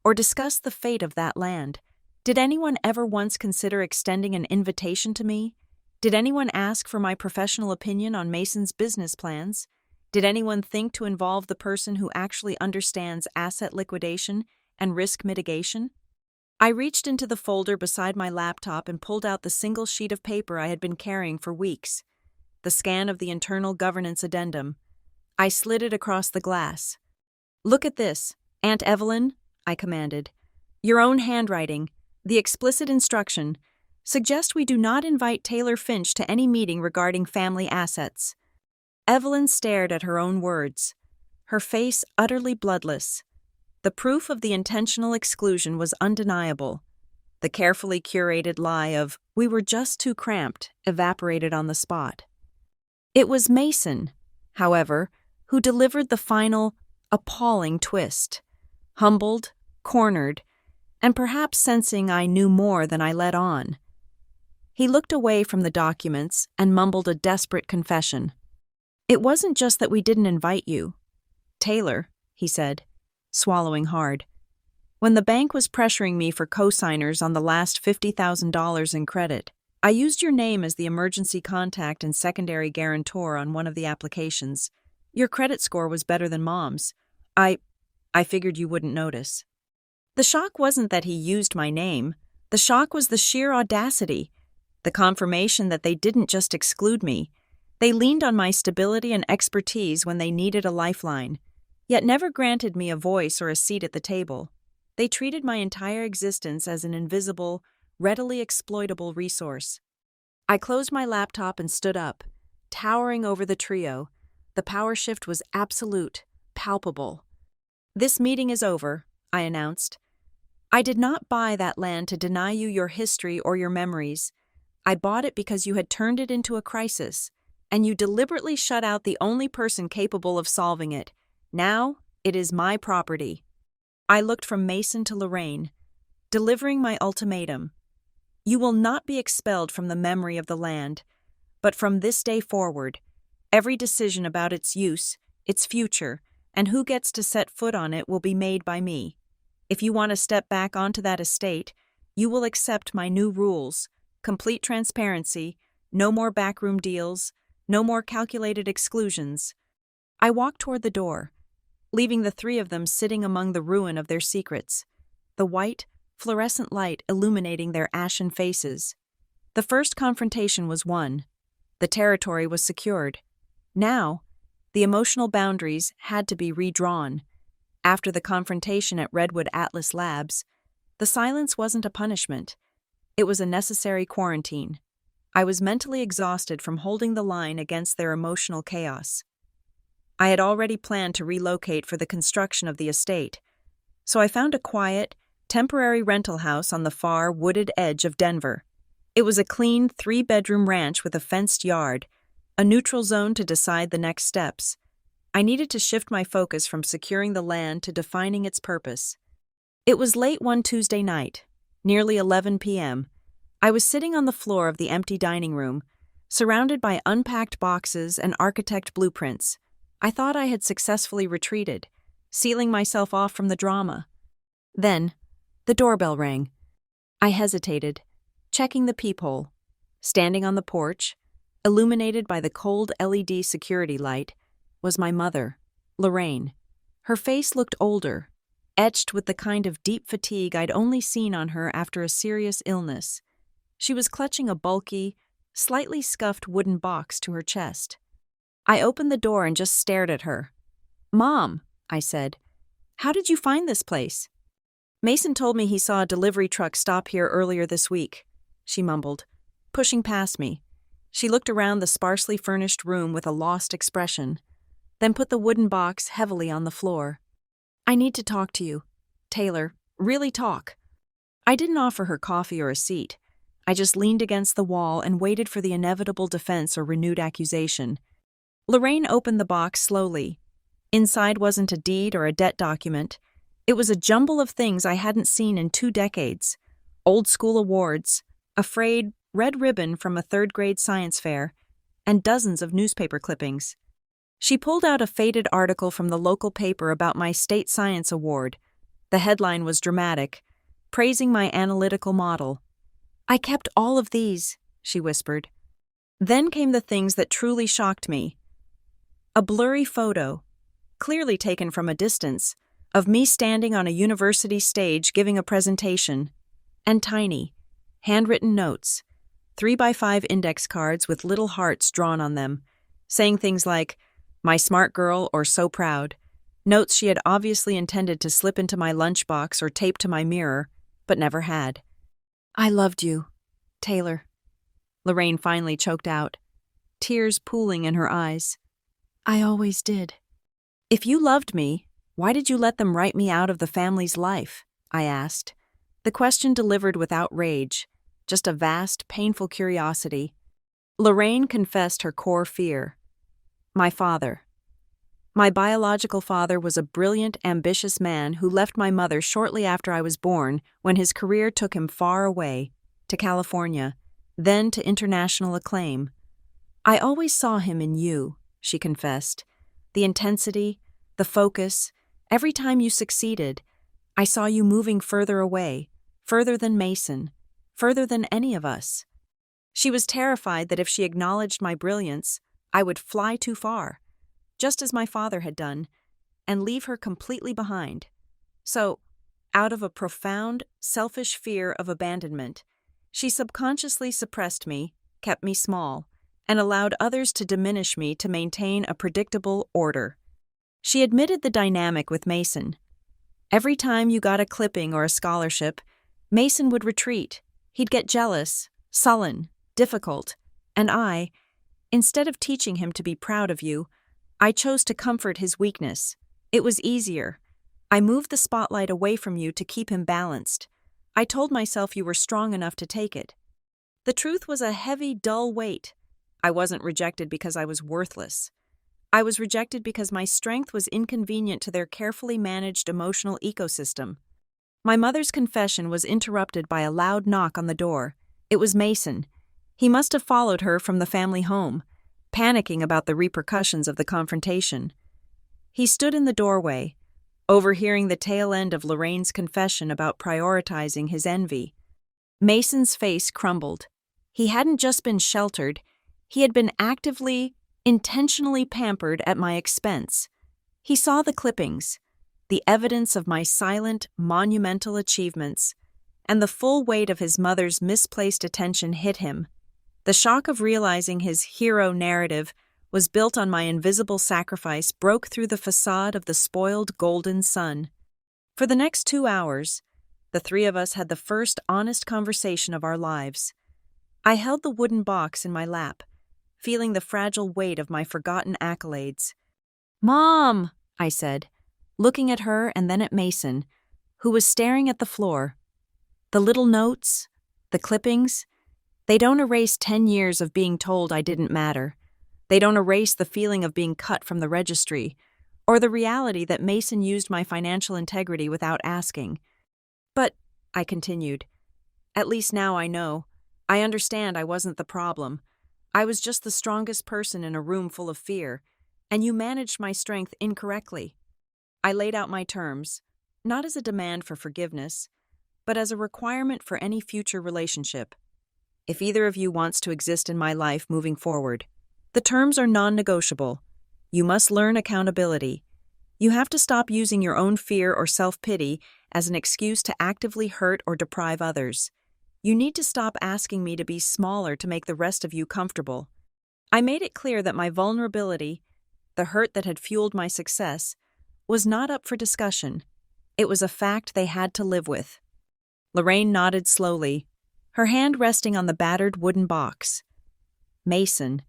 or discussed the fate of that land, did anyone ever once consider extending an invitation to me? Did anyone ask for my professional opinion on Mason's business plans? Did anyone think to involve the person who actually understands asset liquidation and risk mitigation? I reached into the folder beside my laptop and pulled out the single sheet of paper I had been carrying for weeks. The scan of the internal governance addendum. I slid it across the glass. Look at this, Aunt Evelyn, I commanded. Your own handwriting, the explicit instruction, suggest we do not invite Taylor Finch to any meeting regarding family assets. Evelyn stared at her own words, her face utterly bloodless. The proof of the intentional exclusion was undeniable. The carefully curated lie of, we were just too cramped, evaporated on the spot. It was Mason, however, who delivered the final, appalling twist. Humbled, cornered, and perhaps sensing I knew more than I let on. He looked away from the documents and mumbled a desperate confession. It wasn't just that we didn't invite you. Taylor, he said, swallowing hard. When the bank was pressuring me for co-signers on the last $50,000 in credit, I used your name as the emergency contact and secondary guarantor on one of the applications. Your credit score was better than Mom's. I figured you wouldn't notice. The shock wasn't that he used my name. The shock was the sheer audacity, the confirmation that they didn't just exclude me. They leaned on my stability and expertise when they needed a lifeline, yet never granted me a voice or a seat at the table. They treated my entire existence as an invisible, readily exploitable resource. I closed my laptop and stood up, towering over the trio. The power shift was absolute, palpable. This meeting is over, I announced. I did not buy that land to deny you your history or your memories. I bought it because you had turned it into a crisis, and you deliberately shut out the only person capable of solving it. Now, it is my property. I looked from Mason to Lorraine, delivering my ultimatum. You will not be expelled from the memory of the land, but from this day forward, every decision about its use, its future, and who gets to set foot on it will be made by me. If you want to step back onto that estate, you will accept my new rules: complete transparency, no more backroom deals, no more calculated exclusions. I walked toward the door, leaving the three of them sitting among the ruin of their secrets, the white, fluorescent light illuminating their ashen faces. The first confrontation was won. The territory was secured. Now, the emotional boundaries had to be redrawn. After the confrontation at Redwood Atlas Labs, the silence wasn't a punishment. It was a necessary quarantine. I was mentally exhausted from holding the line against their emotional chaos. I had already planned to relocate for the construction of the estate, so I found a quiet, temporary rental house on the far, wooded edge of Denver. It was a clean 3-bedroom ranch with a fenced yard, a neutral zone to decide the next steps. I needed to shift my focus from securing the land to defining its purpose. It was late one Tuesday night, nearly 11 p.m. I was sitting on the floor of the empty dining room, surrounded by unpacked boxes and architect blueprints. I thought I had successfully retreated, sealing myself off from the drama. Then, the doorbell rang. I hesitated, checking the peephole. Standing on the porch, illuminated by the cold LED security light, was my mother, Lorraine. Her face looked older, etched with the kind of deep fatigue I'd only seen on her after a serious illness. She was clutching a bulky, slightly scuffed wooden box to her chest. I opened the door and just stared at her. "Mom," I said, "how did you find this place?" "Mason told me he saw a delivery truck stop here earlier this week," she mumbled, pushing past me. She looked around the sparsely furnished room with a lost expression, then put the wooden box heavily on the floor. "I need to talk to you, Taylor, really talk." I didn't offer her coffee or a seat. I just leaned against the wall and waited for the inevitable defense or renewed accusation. Lorraine opened the box slowly. Inside wasn't a deed or a debt document. It was a jumble of things I hadn't seen in 2 decades. Old school awards, a frayed red ribbon from a 3rd-grade science fair, and dozens of newspaper clippings. She pulled out a faded article from the local paper about my state science award. The headline was dramatic, praising my analytical model. "I kept all of these," she whispered. Then came the things that truly shocked me. A blurry photo, clearly taken from a distance, of me standing on a university stage giving a presentation, and tiny, handwritten notes, 3x5 index cards with little hearts drawn on them, saying things like, "My smart girl" or "So proud," notes she had obviously intended to slip into my lunchbox or tape to my mirror, but never had. "I loved you, Taylor," Lorraine finally choked out, tears pooling in her eyes. "I always did." "If you loved me, why did you let them write me out of the family's life?" I asked. The question delivered without rage, just a vast, painful curiosity. Lorraine confessed her core fear. My father. My biological father was a brilliant, ambitious man who left my mother shortly after I was born when his career took him far away, to California, then to international acclaim. "I always saw him in you," she confessed. "The intensity, the focus, every time you succeeded, I saw you moving further away, further than Mason, further than any of us." She was terrified that if she acknowledged my brilliance, I would fly too far, just as my father had done, and leave her completely behind. So, out of a profound, selfish fear of abandonment, she subconsciously suppressed me, kept me small, and allowed others to diminish me to maintain a predictable order. She admitted the dynamic with Mason. Every time you got a clipping or a scholarship, Mason would retreat. He'd get jealous, sullen, difficult, and I, instead of teaching him to be proud of you, I chose to comfort his weakness. It was easier. I moved the spotlight away from you to keep him balanced. I told myself you were strong enough to take it. The truth was a heavy, dull weight. I wasn't rejected because I was worthless. I was rejected because my strength was inconvenient to their carefully managed emotional ecosystem. My mother's confession was interrupted by a loud knock on the door. It was Mason. He must have followed her from the family home, panicking about the repercussions of the confrontation. He stood in the doorway, overhearing the tail end of Lorraine's confession about prioritizing his envy. Mason's face crumbled. He hadn't just been sheltered, he had been actively, intentionally pampered at my expense. He saw the clippings, the evidence of my silent, monumental achievements, and the full weight of his mother's misplaced attention hit him. The shock of realizing his hero narrative was built on my invisible sacrifice broke through the facade of the spoiled golden sun. For the next 2 hours, the three of us had the first honest conversation of our lives. I held the wooden box in my lap, feeling the fragile weight of my forgotten accolades. "Mom," I said, looking at her and then at Mason, who was staring at the floor. "The little notes, the clippings, they don't erase 10 years of being told I didn't matter. They don't erase the feeling of being cut from the registry, or the reality that Mason used my financial integrity without asking. But," I continued, "at least now I know. I understand I wasn't the problem. I was just the strongest person in a room full of fear, and you managed my strength incorrectly." I laid out my terms, not as a demand for forgiveness, but as a requirement for any future relationship. If either of you wants to exist in my life moving forward, the terms are non-negotiable. You must learn accountability. You have to stop using your own fear or self-pity as an excuse to actively hurt or deprive others. You need to stop asking me to be smaller to make the rest of you comfortable. I made it clear that my vulnerability, the hurt that had fueled my success, was not up for discussion. It was a fact they had to live with. Lorraine nodded slowly, her hand resting on the battered wooden box. Mason,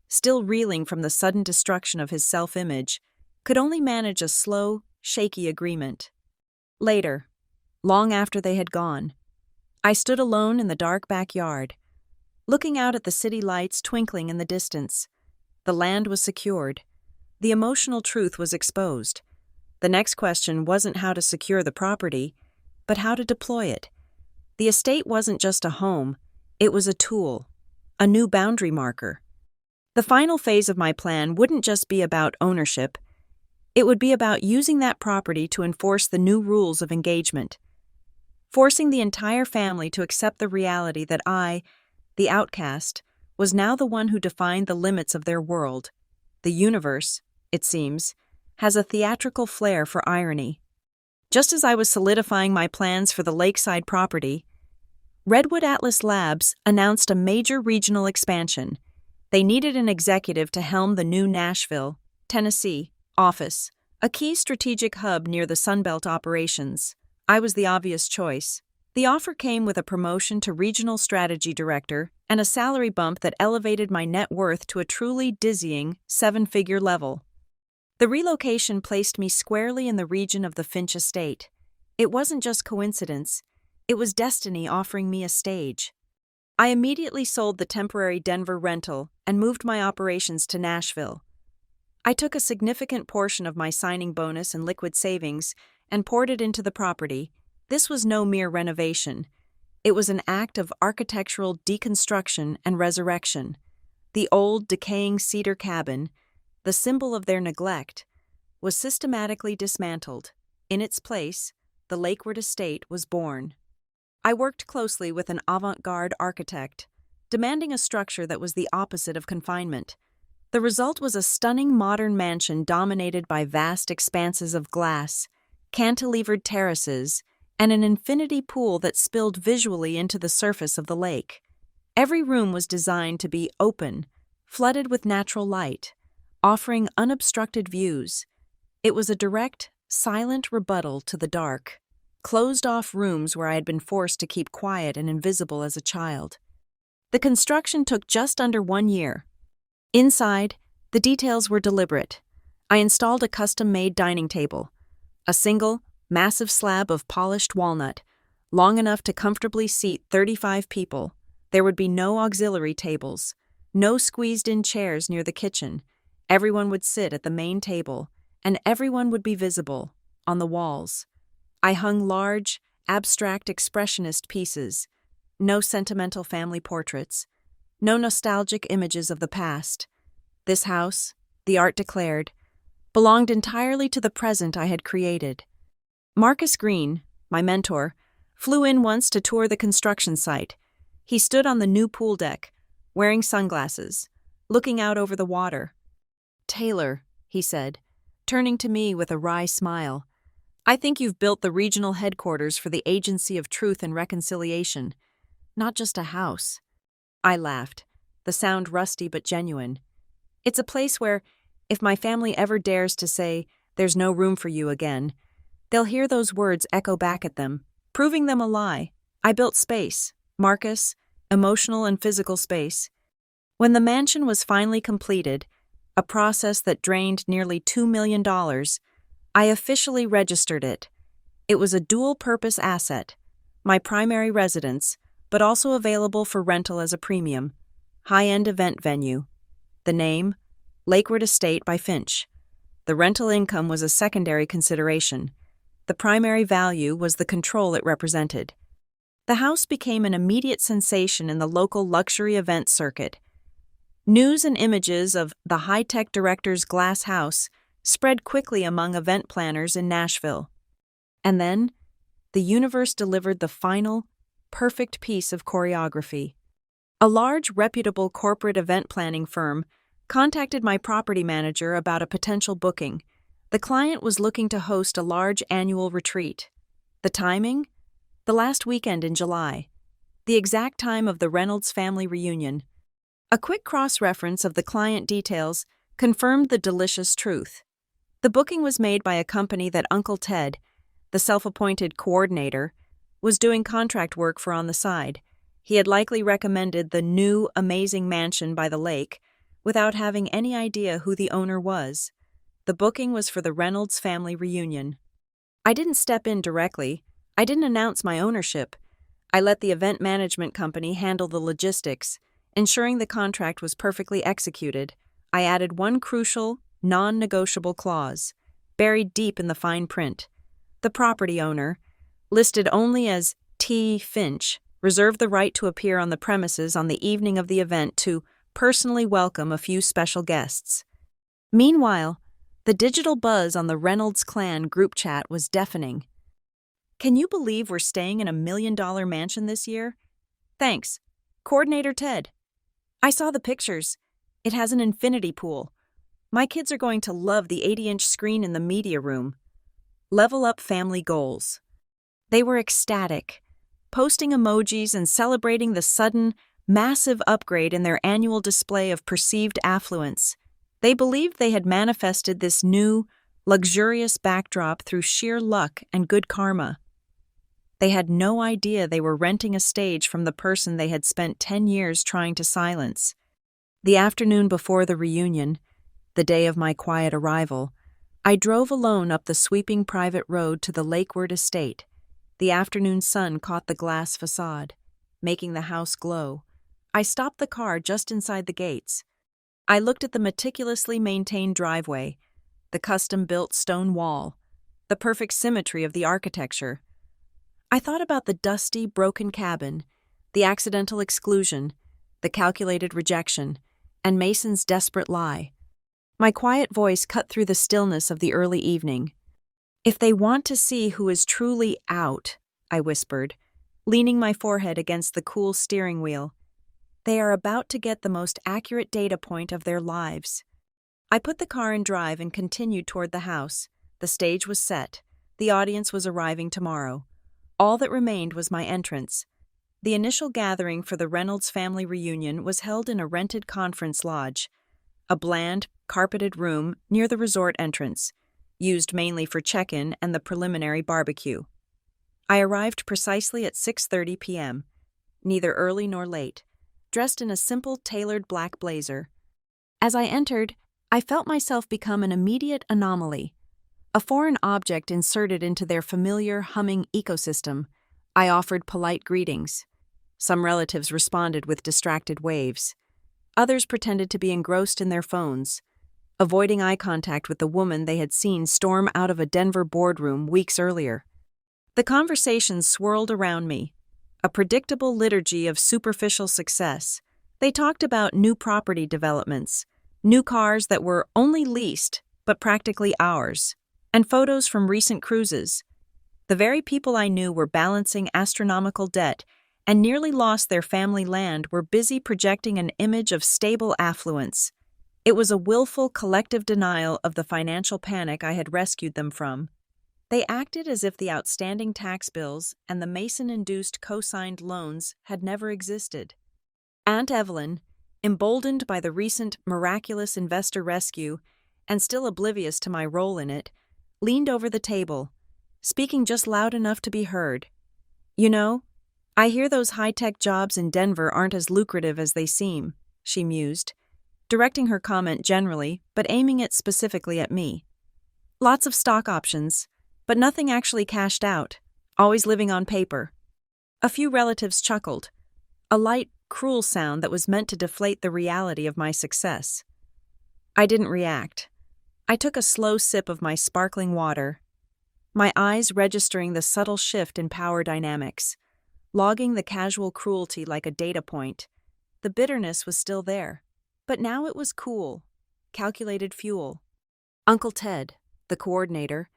still reeling from the sudden destruction of his self-image, could only manage a slow, shaky agreement. Later, long after they had gone, I stood alone in the dark backyard, looking out at the city lights twinkling in the distance. The land was secured. The emotional truth was exposed. The next question wasn't how to secure the property, but how to deploy it. The estate wasn't just a home, it was a tool, a new boundary marker. The final phase of my plan wouldn't just be about ownership, it would be about using that property to enforce the new rules of engagement, forcing the entire family to accept the reality that I, the outcast, was now the one who defined the limits of their world. The universe, it seems, has a theatrical flair for irony. Just as I was solidifying my plans for the lakeside property, Redwood Atlas Labs announced a major regional expansion. They needed an executive to helm the new Nashville, Tennessee, office, a key strategic hub near the Sunbelt operations. I was the obvious choice. The offer came with a promotion to Regional Strategy Director and a salary bump that elevated my net worth to a truly dizzying 7-figure level. The relocation placed me squarely in the region of the Finch estate. It wasn't just coincidence, it was destiny offering me a stage. I immediately sold the temporary Denver rental and moved my operations to Nashville. I took a significant portion of my signing bonus and liquid savings and poured it into the property. This was no mere renovation. It was an act of architectural deconstruction and resurrection. The old, decaying cedar cabin, the symbol of their neglect, was systematically dismantled. In its place, the Lakeward estate was born. I worked closely with an avant-garde architect, demanding a structure that was the opposite of confinement. The result was a stunning modern mansion dominated by vast expanses of glass, cantilevered terraces, and an infinity pool that spilled visually into the surface of the lake. Every room was designed to be open, flooded with natural light, offering unobstructed views. It was a direct, silent rebuttal to the dark, closed-off rooms where I had been forced to keep quiet and invisible as a child. The construction took just under 1 year. Inside, the details were deliberate. I installed a custom-made dining table, a single, massive slab of polished walnut, long enough to comfortably seat 35 people. There would be no auxiliary tables, no squeezed-in chairs near the kitchen. Everyone would sit at the main table, and everyone would be visible, on the walls. I hung large, abstract expressionist pieces, no sentimental family portraits, no nostalgic images of the past. This house, the art declared, belonged entirely to the present I had created. Marcus Green, my mentor, flew in once to tour the construction site. He stood on the new pool deck, wearing sunglasses, looking out over the water. "Taylor," he said, turning to me with a wry smile, "I think you've built the regional headquarters for the Agency of Truth and Reconciliation, not just a house." I laughed, the sound rusty but genuine. "It's a place where, if my family ever dares to say, 'There's no room for you' again, they'll hear those words echo back at them, proving them a lie. I built space, Marcus, emotional and physical space." When the mansion was finally completed, a process that drained nearly $2 million, I officially registered it. It was a dual-purpose asset, my primary residence, but also available for rental as a premium, high-end event venue. The name, Lakewood Estate by Finch. The rental income was a secondary consideration. The primary value was the control it represented. The house became an immediate sensation in the local luxury event circuit. News and images of the high-tech director's glass house spread quickly among event planners in Nashville. And then, the universe delivered the final, perfect piece of choreography. A large, reputable corporate event planning firm contacted my property manager about a potential booking. The client was looking to host a large annual retreat. The timing? The last weekend in July. The exact time of the Reynolds family reunion. A quick cross-reference of the client details confirmed the delicious truth. The booking was made by a company that Uncle Ted, the self-appointed coordinator, was doing contract work for on the side. He had likely recommended the new, amazing mansion by the lake without having any idea who the owner was. The booking was for the Reynolds family reunion. I didn't step in directly. I didn't announce my ownership. I let the event management company handle the logistics, ensuring the contract was perfectly executed. I added one crucial, non-negotiable clause, buried deep in the fine print. The property owner, listed only as T. Finch, reserved the right to appear on the premises on the evening of the event to personally welcome a few special guests. Meanwhile, the digital buzz on the Reynolds clan group chat was deafening. "Can you believe we're staying in a $1 million mansion this year? Thanks. Coordinator Ted. I saw the pictures. It has an infinity pool. My kids are going to love the 80-inch screen in the media room. Level up family goals." They were ecstatic, posting emojis and celebrating the sudden, massive upgrade in their annual display of perceived affluence. They believed they had manifested this new, luxurious backdrop through sheer luck and good karma. They had no idea they were renting a stage from the person they had spent 10 years trying to silence. The afternoon before the reunion, the day of my quiet arrival, I drove alone up the sweeping private road to the Lakewood Estate. The afternoon sun caught the glass facade, making the house glow. I stopped the car just inside the gates. I looked at the meticulously maintained driveway, the custom-built stone wall, the perfect symmetry of the architecture. I thought about the dusty, broken cabin, the accidental exclusion, the calculated rejection, and Mason's desperate lie. My quiet voice cut through the stillness of the early evening. "If they want to see who is truly out," I whispered, leaning my forehead against the cool steering wheel, "they are about to get the most accurate data point of their lives." I put the car in drive and continued toward the house. The stage was set. The audience was arriving tomorrow. All that remained was my entrance. The initial gathering for the Reynolds family reunion was held in a rented conference lodge, a bland, carpeted room near the resort entrance, used mainly for check-in and the preliminary barbecue. I arrived precisely at 6:30 p.m., neither early nor late, dressed in a simple tailored black blazer. As I entered, I felt myself become an immediate anomaly, a foreign object inserted into their familiar, humming ecosystem. I offered polite greetings. Some relatives responded with distracted waves. Others pretended to be engrossed in their phones, avoiding eye contact with the woman they had seen storm out of a Denver boardroom weeks earlier. The conversations swirled around me, a predictable liturgy of superficial success. They talked about new property developments, new cars that were only leased but practically ours, and photos from recent cruises. The very people I knew were balancing astronomical debt and nearly lost their family land were busy projecting an image of stable affluence. It was a willful collective denial of the financial panic I had rescued them from. They acted as if the outstanding tax bills and the Mason-induced co-signed loans had never existed. Aunt Evelyn, emboldened by the recent miraculous investor rescue and still oblivious to my role in it, leaned over the table, speaking just loud enough to be heard. "You know, I hear those high-tech jobs in Denver aren't as lucrative as they seem," she mused, directing her comment generally but aiming it specifically at me. "Lots of stock options, but nothing actually cashed out, always living on paper." A few relatives chuckled, a light, cruel sound that was meant to deflate the reality of my success. I didn't react. I took a slow sip of my sparkling water, my eyes registering the subtle shift in power dynamics, logging the casual cruelty like a data point. The bitterness was still there, but now it was cool, calculated fuel. Uncle Ted, the coordinator,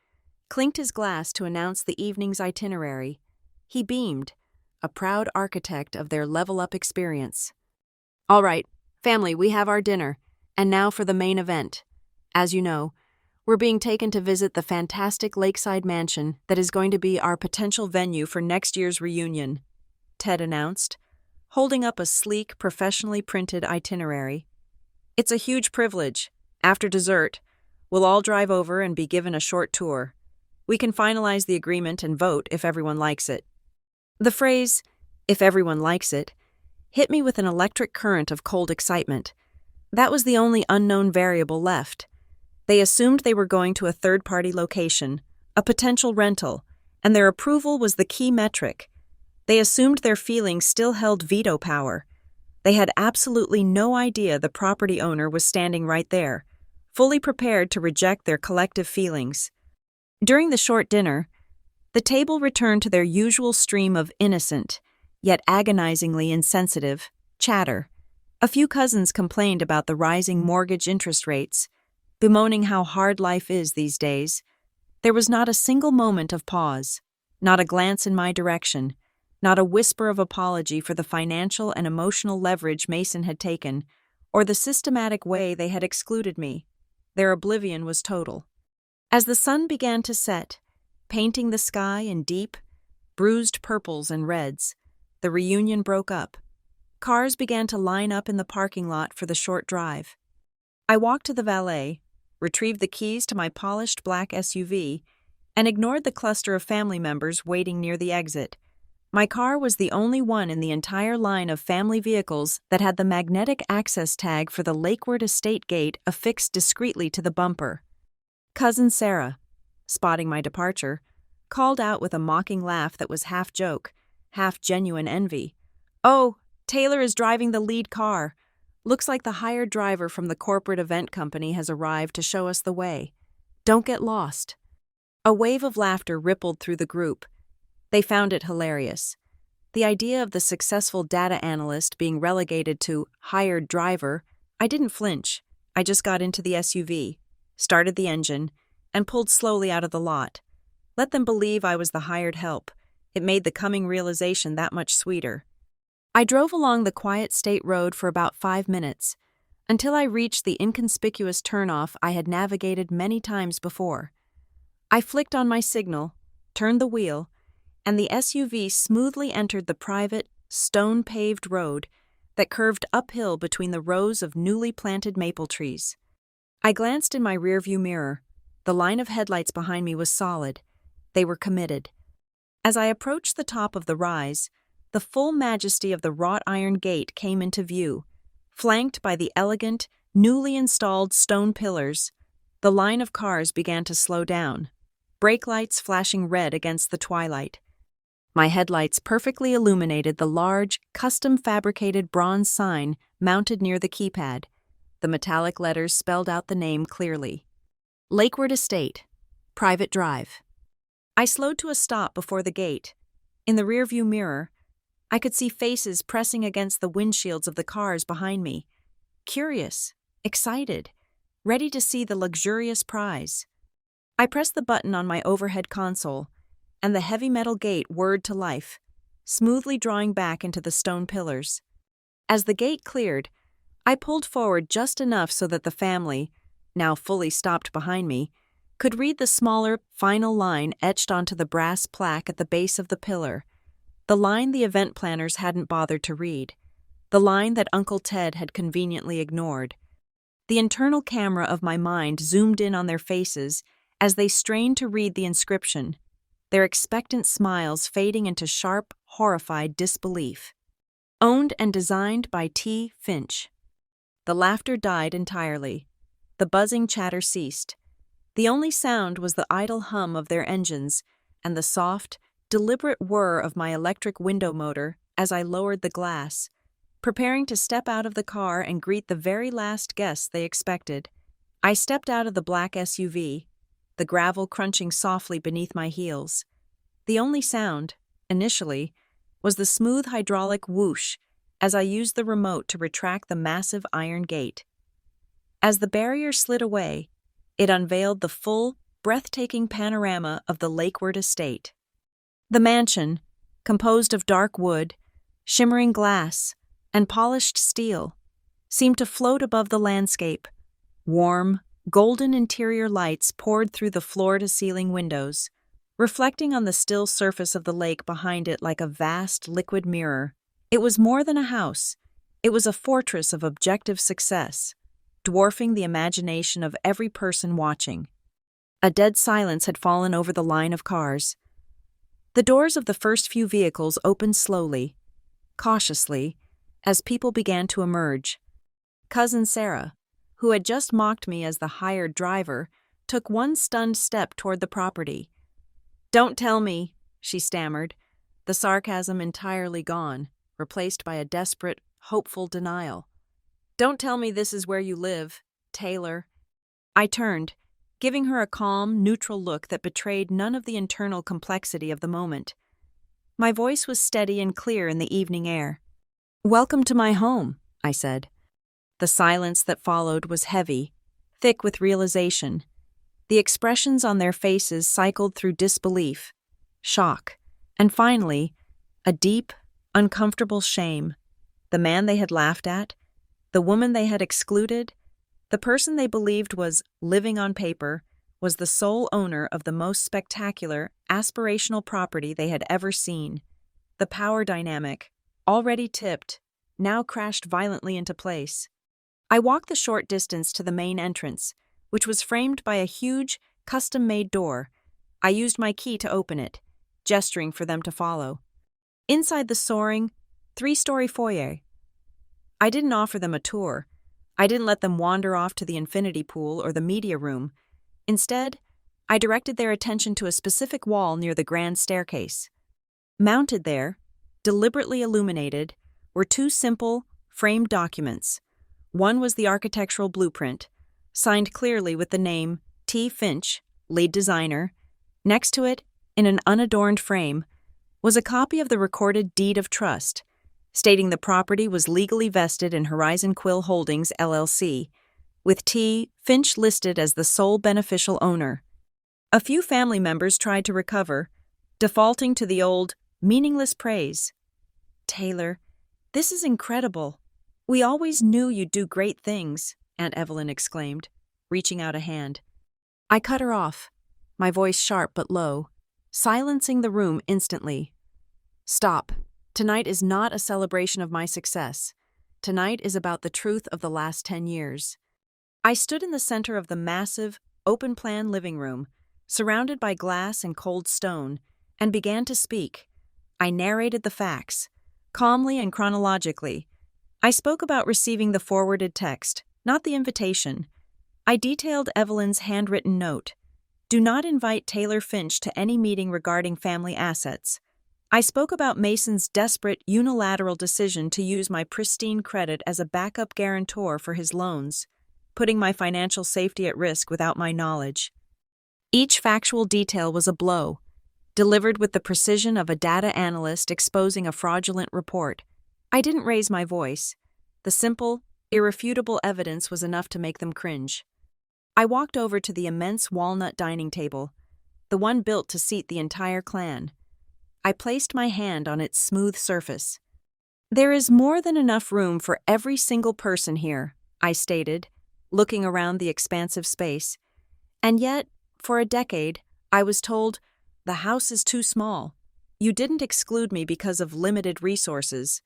clinked his glass to announce the evening's itinerary. He beamed, a proud architect of their level-up experience. "All right, family, we have our dinner, and now for the main event. As you know, we're being taken to visit the fantastic lakeside mansion that is going to be our potential venue for next year's reunion," Ted announced, holding up a sleek, professionally printed itinerary. "It's a huge privilege. After dessert, we'll all drive over and be given a short tour. We can finalize the agreement and vote if everyone likes it." The phrase, "if everyone likes it," hit me with an electric current of cold excitement. That was the only unknown variable left. They assumed they were going to a third-party location, a potential rental, and their approval was the key metric. They assumed their feelings still held veto power. They had absolutely no idea the property owner was standing right there, fully prepared to reject their collective feelings. During the short dinner, the table returned to their usual stream of innocent, yet agonizingly insensitive, chatter. A few cousins complained about the rising mortgage interest rates, bemoaning how hard life is these days. There was not a single moment of pause, not a glance in my direction, not a whisper of apology for the financial and emotional leverage Mason had taken, or the systematic way they had excluded me. Their oblivion was total. As the sun began to set, painting the sky in deep, bruised purples and reds, the reunion broke up. Cars began to line up in the parking lot for the short drive. I walked to the valet, retrieved the keys to my polished black SUV, and ignored the cluster of family members waiting near the exit. My car was the only one in the entire line of family vehicles that had the magnetic access tag for the Lakeward Estate gate affixed discreetly to the bumper. Cousin Sarah, spotting my departure, called out with a mocking laugh that was half joke, half genuine envy. "Oh, Taylor is driving the lead car. Looks like the hired driver from the corporate event company has arrived to show us the way. Don't get lost." A wave of laughter rippled through the group. They found it hilarious. The idea of the successful data analyst being relegated to hired driver, I didn't flinch. I just got into the SUV, started the engine, and pulled slowly out of the lot. Let them believe I was the hired help. It made the coming realization that much sweeter. I drove along the quiet state road for about 5 minutes, until I reached the inconspicuous turnoff I had navigated many times before. I flicked on my signal, turned the wheel, and the SUV smoothly entered the private, stone-paved road that curved uphill between the rows of newly planted maple trees. I glanced in my rearview mirror. The line of headlights behind me was solid. They were committed. As I approached the top of the rise, the full majesty of the wrought iron gate came into view. Flanked by the elegant, newly installed stone pillars, the line of cars began to slow down, brake lights flashing red against the twilight. My headlights perfectly illuminated the large, custom-fabricated bronze sign mounted near the keypad. The metallic letters spelled out the name clearly. Lakeward Estate, Private Drive. I slowed to a stop before the gate. In the rearview mirror, I could see faces pressing against the windshields of the cars behind me. Curious, excited, ready to see the luxurious prize. I pressed the button on my overhead console, and the heavy metal gate whirred to life, smoothly drawing back into the stone pillars. As the gate cleared, I pulled forward just enough so that the family, now fully stopped behind me, could read the smaller, final line etched onto the brass plaque at the base of the pillar, the line the event planners hadn't bothered to read, the line that Uncle Ted had conveniently ignored. The internal camera of my mind zoomed in on their faces as they strained to read the inscription, their expectant smiles fading into sharp, horrified disbelief. Owned and designed by T. Finch. The laughter died entirely. The buzzing chatter ceased. The only sound was the idle hum of their engines and the soft, deliberate whir of my electric window motor as I lowered the glass, preparing to step out of the car and greet the very last guests they expected. I stepped out of the black SUV, the gravel crunching softly beneath my heels. The only sound, initially, was the smooth hydraulic whoosh as I used the remote to retract the massive iron gate. As the barrier slid away, it unveiled the full, breathtaking panorama of the lakeward estate. The mansion, composed of dark wood, shimmering glass, and polished steel, seemed to float above the landscape. Warm, golden interior lights poured through the floor-to-ceiling windows, reflecting on the still surface of the lake behind it like a vast liquid mirror. It was more than a house. It was a fortress of objective success, dwarfing the imagination of every person watching. A dead silence had fallen over the line of cars. The doors of the first few vehicles opened slowly, cautiously, as people began to emerge. Cousin Sarah, who had just mocked me as the hired driver, took one stunned step toward the property. "Don't tell me," she stammered, the sarcasm entirely gone, replaced by a desperate, hopeful denial. "Don't tell me this is where you live, Taylor." I turned, giving her a calm, neutral look that betrayed none of the internal complexity of the moment. My voice was steady and clear in the evening air. "Welcome to my home," I said. The silence that followed was heavy, thick with realization. The expressions on their faces cycled through disbelief, shock, and finally, a deep, uncomfortable shame. The man they had laughed at, the woman they had excluded, the person they believed was living on paper, was the sole owner of the most spectacular, aspirational property they had ever seen. The power dynamic, already tipped, now crashed violently into place. I walked the short distance to the main entrance, which was framed by a huge, custom-made door. I used my key to open it, gesturing for them to follow. Inside the soaring, 3-story foyer, I didn't offer them a tour. I didn't let them wander off to the infinity pool or the media room. Instead, I directed their attention to a specific wall near the grand staircase. Mounted there, deliberately illuminated, were 2 simple, framed documents. One was the architectural blueprint, signed clearly with the name T. Finch, lead designer. Next to it, in an unadorned frame, was a copy of the recorded deed of trust, stating the property was legally vested in Horizon Quill Holdings, LLC, with T. Finch listed as the sole beneficial owner. A few family members tried to recover, defaulting to the old, meaningless praise. "Taylor, this is incredible. We always knew you'd do great things," Aunt Evelyn exclaimed, reaching out a hand. I cut her off, my voice sharp but low, silencing the room instantly. "Stop. Tonight is not a celebration of my success. Tonight is about the truth of the last 10 years. I stood in the center of the massive, open-plan living room, surrounded by glass and cold stone, and began to speak. I narrated the facts, calmly and chronologically. I spoke about receiving the forwarded text, not the invitation. I detailed Evelyn's handwritten note. "Do not invite Taylor Finch to any meeting regarding family assets." I spoke about Mason's desperate, unilateral decision to use my pristine credit as a backup guarantor for his loans, putting my financial safety at risk without my knowledge. Each factual detail was a blow, delivered with the precision of a data analyst exposing a fraudulent report. I didn't raise my voice. The simple, irrefutable evidence was enough to make them cringe. I walked over to the immense walnut dining table, the one built to seat the entire clan. I placed my hand on its smooth surface. "There is more than enough room for every single person here," I stated, looking around the expansive space. And yet, for a decade, I was told, "The house is too small." You didn't exclude me because of limited resources.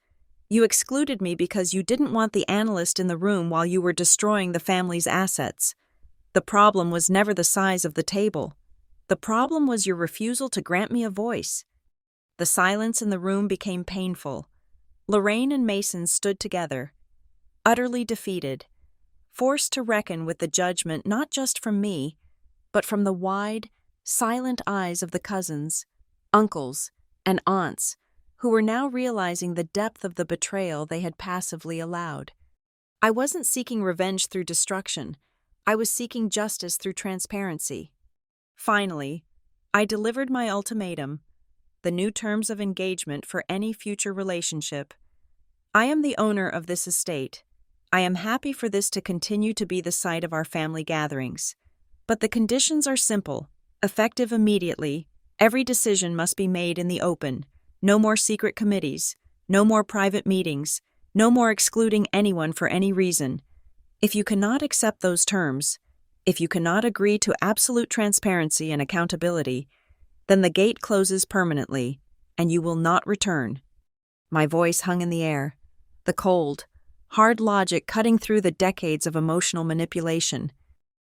You excluded me because you didn't want the analyst in the room while you were destroying the family's assets. The problem was never the size of the table. The problem was your refusal to grant me a voice. The silence in the room became painful. Lorraine and Mason stood together, utterly defeated, forced to reckon with the judgment not just from me, but from the wide, silent eyes of the cousins, uncles, and aunts, who were now realizing the depth of the betrayal they had passively allowed. I wasn't seeking revenge through destruction. I was seeking justice through transparency. Finally, I delivered my ultimatum, the new terms of engagement for any future relationship. I am the owner of this estate. I am happy for this to continue to be the site of our family gatherings. But the conditions are simple, effective immediately. Every decision must be made in the open. No more secret committees, no more private meetings, no more excluding anyone for any reason. If you cannot accept those terms, if you cannot agree to absolute transparency and accountability, then the gate closes permanently, and you will not return. My voice hung in the air, the cold, hard logic cutting through the decades of emotional manipulation.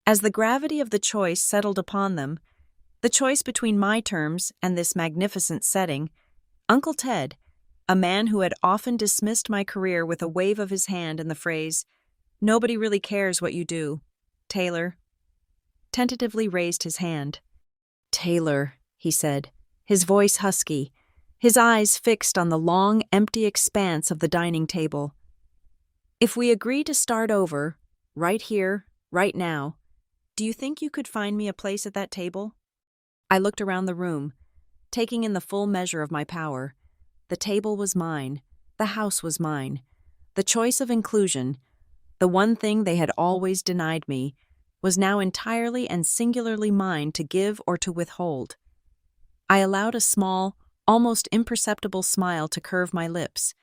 As the gravity of the choice settled upon them, the choice between my terms and this magnificent setting, Uncle Ted, a man who had often dismissed my career with a wave of his hand and the phrase, "Nobody really cares what you do, Taylor," tentatively raised his hand. "Taylor," he said, his voice husky, his eyes fixed on the long, empty expanse of the dining table. "If we agree to start over, right here, right now, do you think you could find me a place at that table?" I looked around the room, taking in the full measure of my power. The table was mine. The house was mine. The choice of inclusion, the one thing they had always denied me, was now entirely and singularly mine to give or to withhold. I allowed a small, almost imperceptible smile to curve my lips,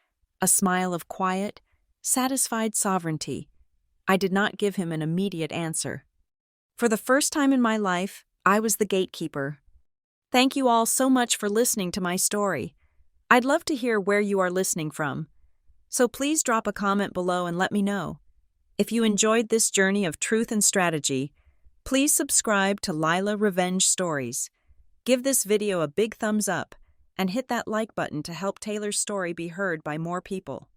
a smile of quiet, satisfied sovereignty. I did not give him an immediate answer. For the first time in my life, I was the gatekeeper. Thank you all so much for listening to my story. I'd love to hear where you are listening from. So please drop a comment below and let me know. If you enjoyed this journey of truth and strategy, please subscribe to Lila Revenge Stories. Give this video a big thumbs up and hit that like button to help Taylor's story be heard by more people.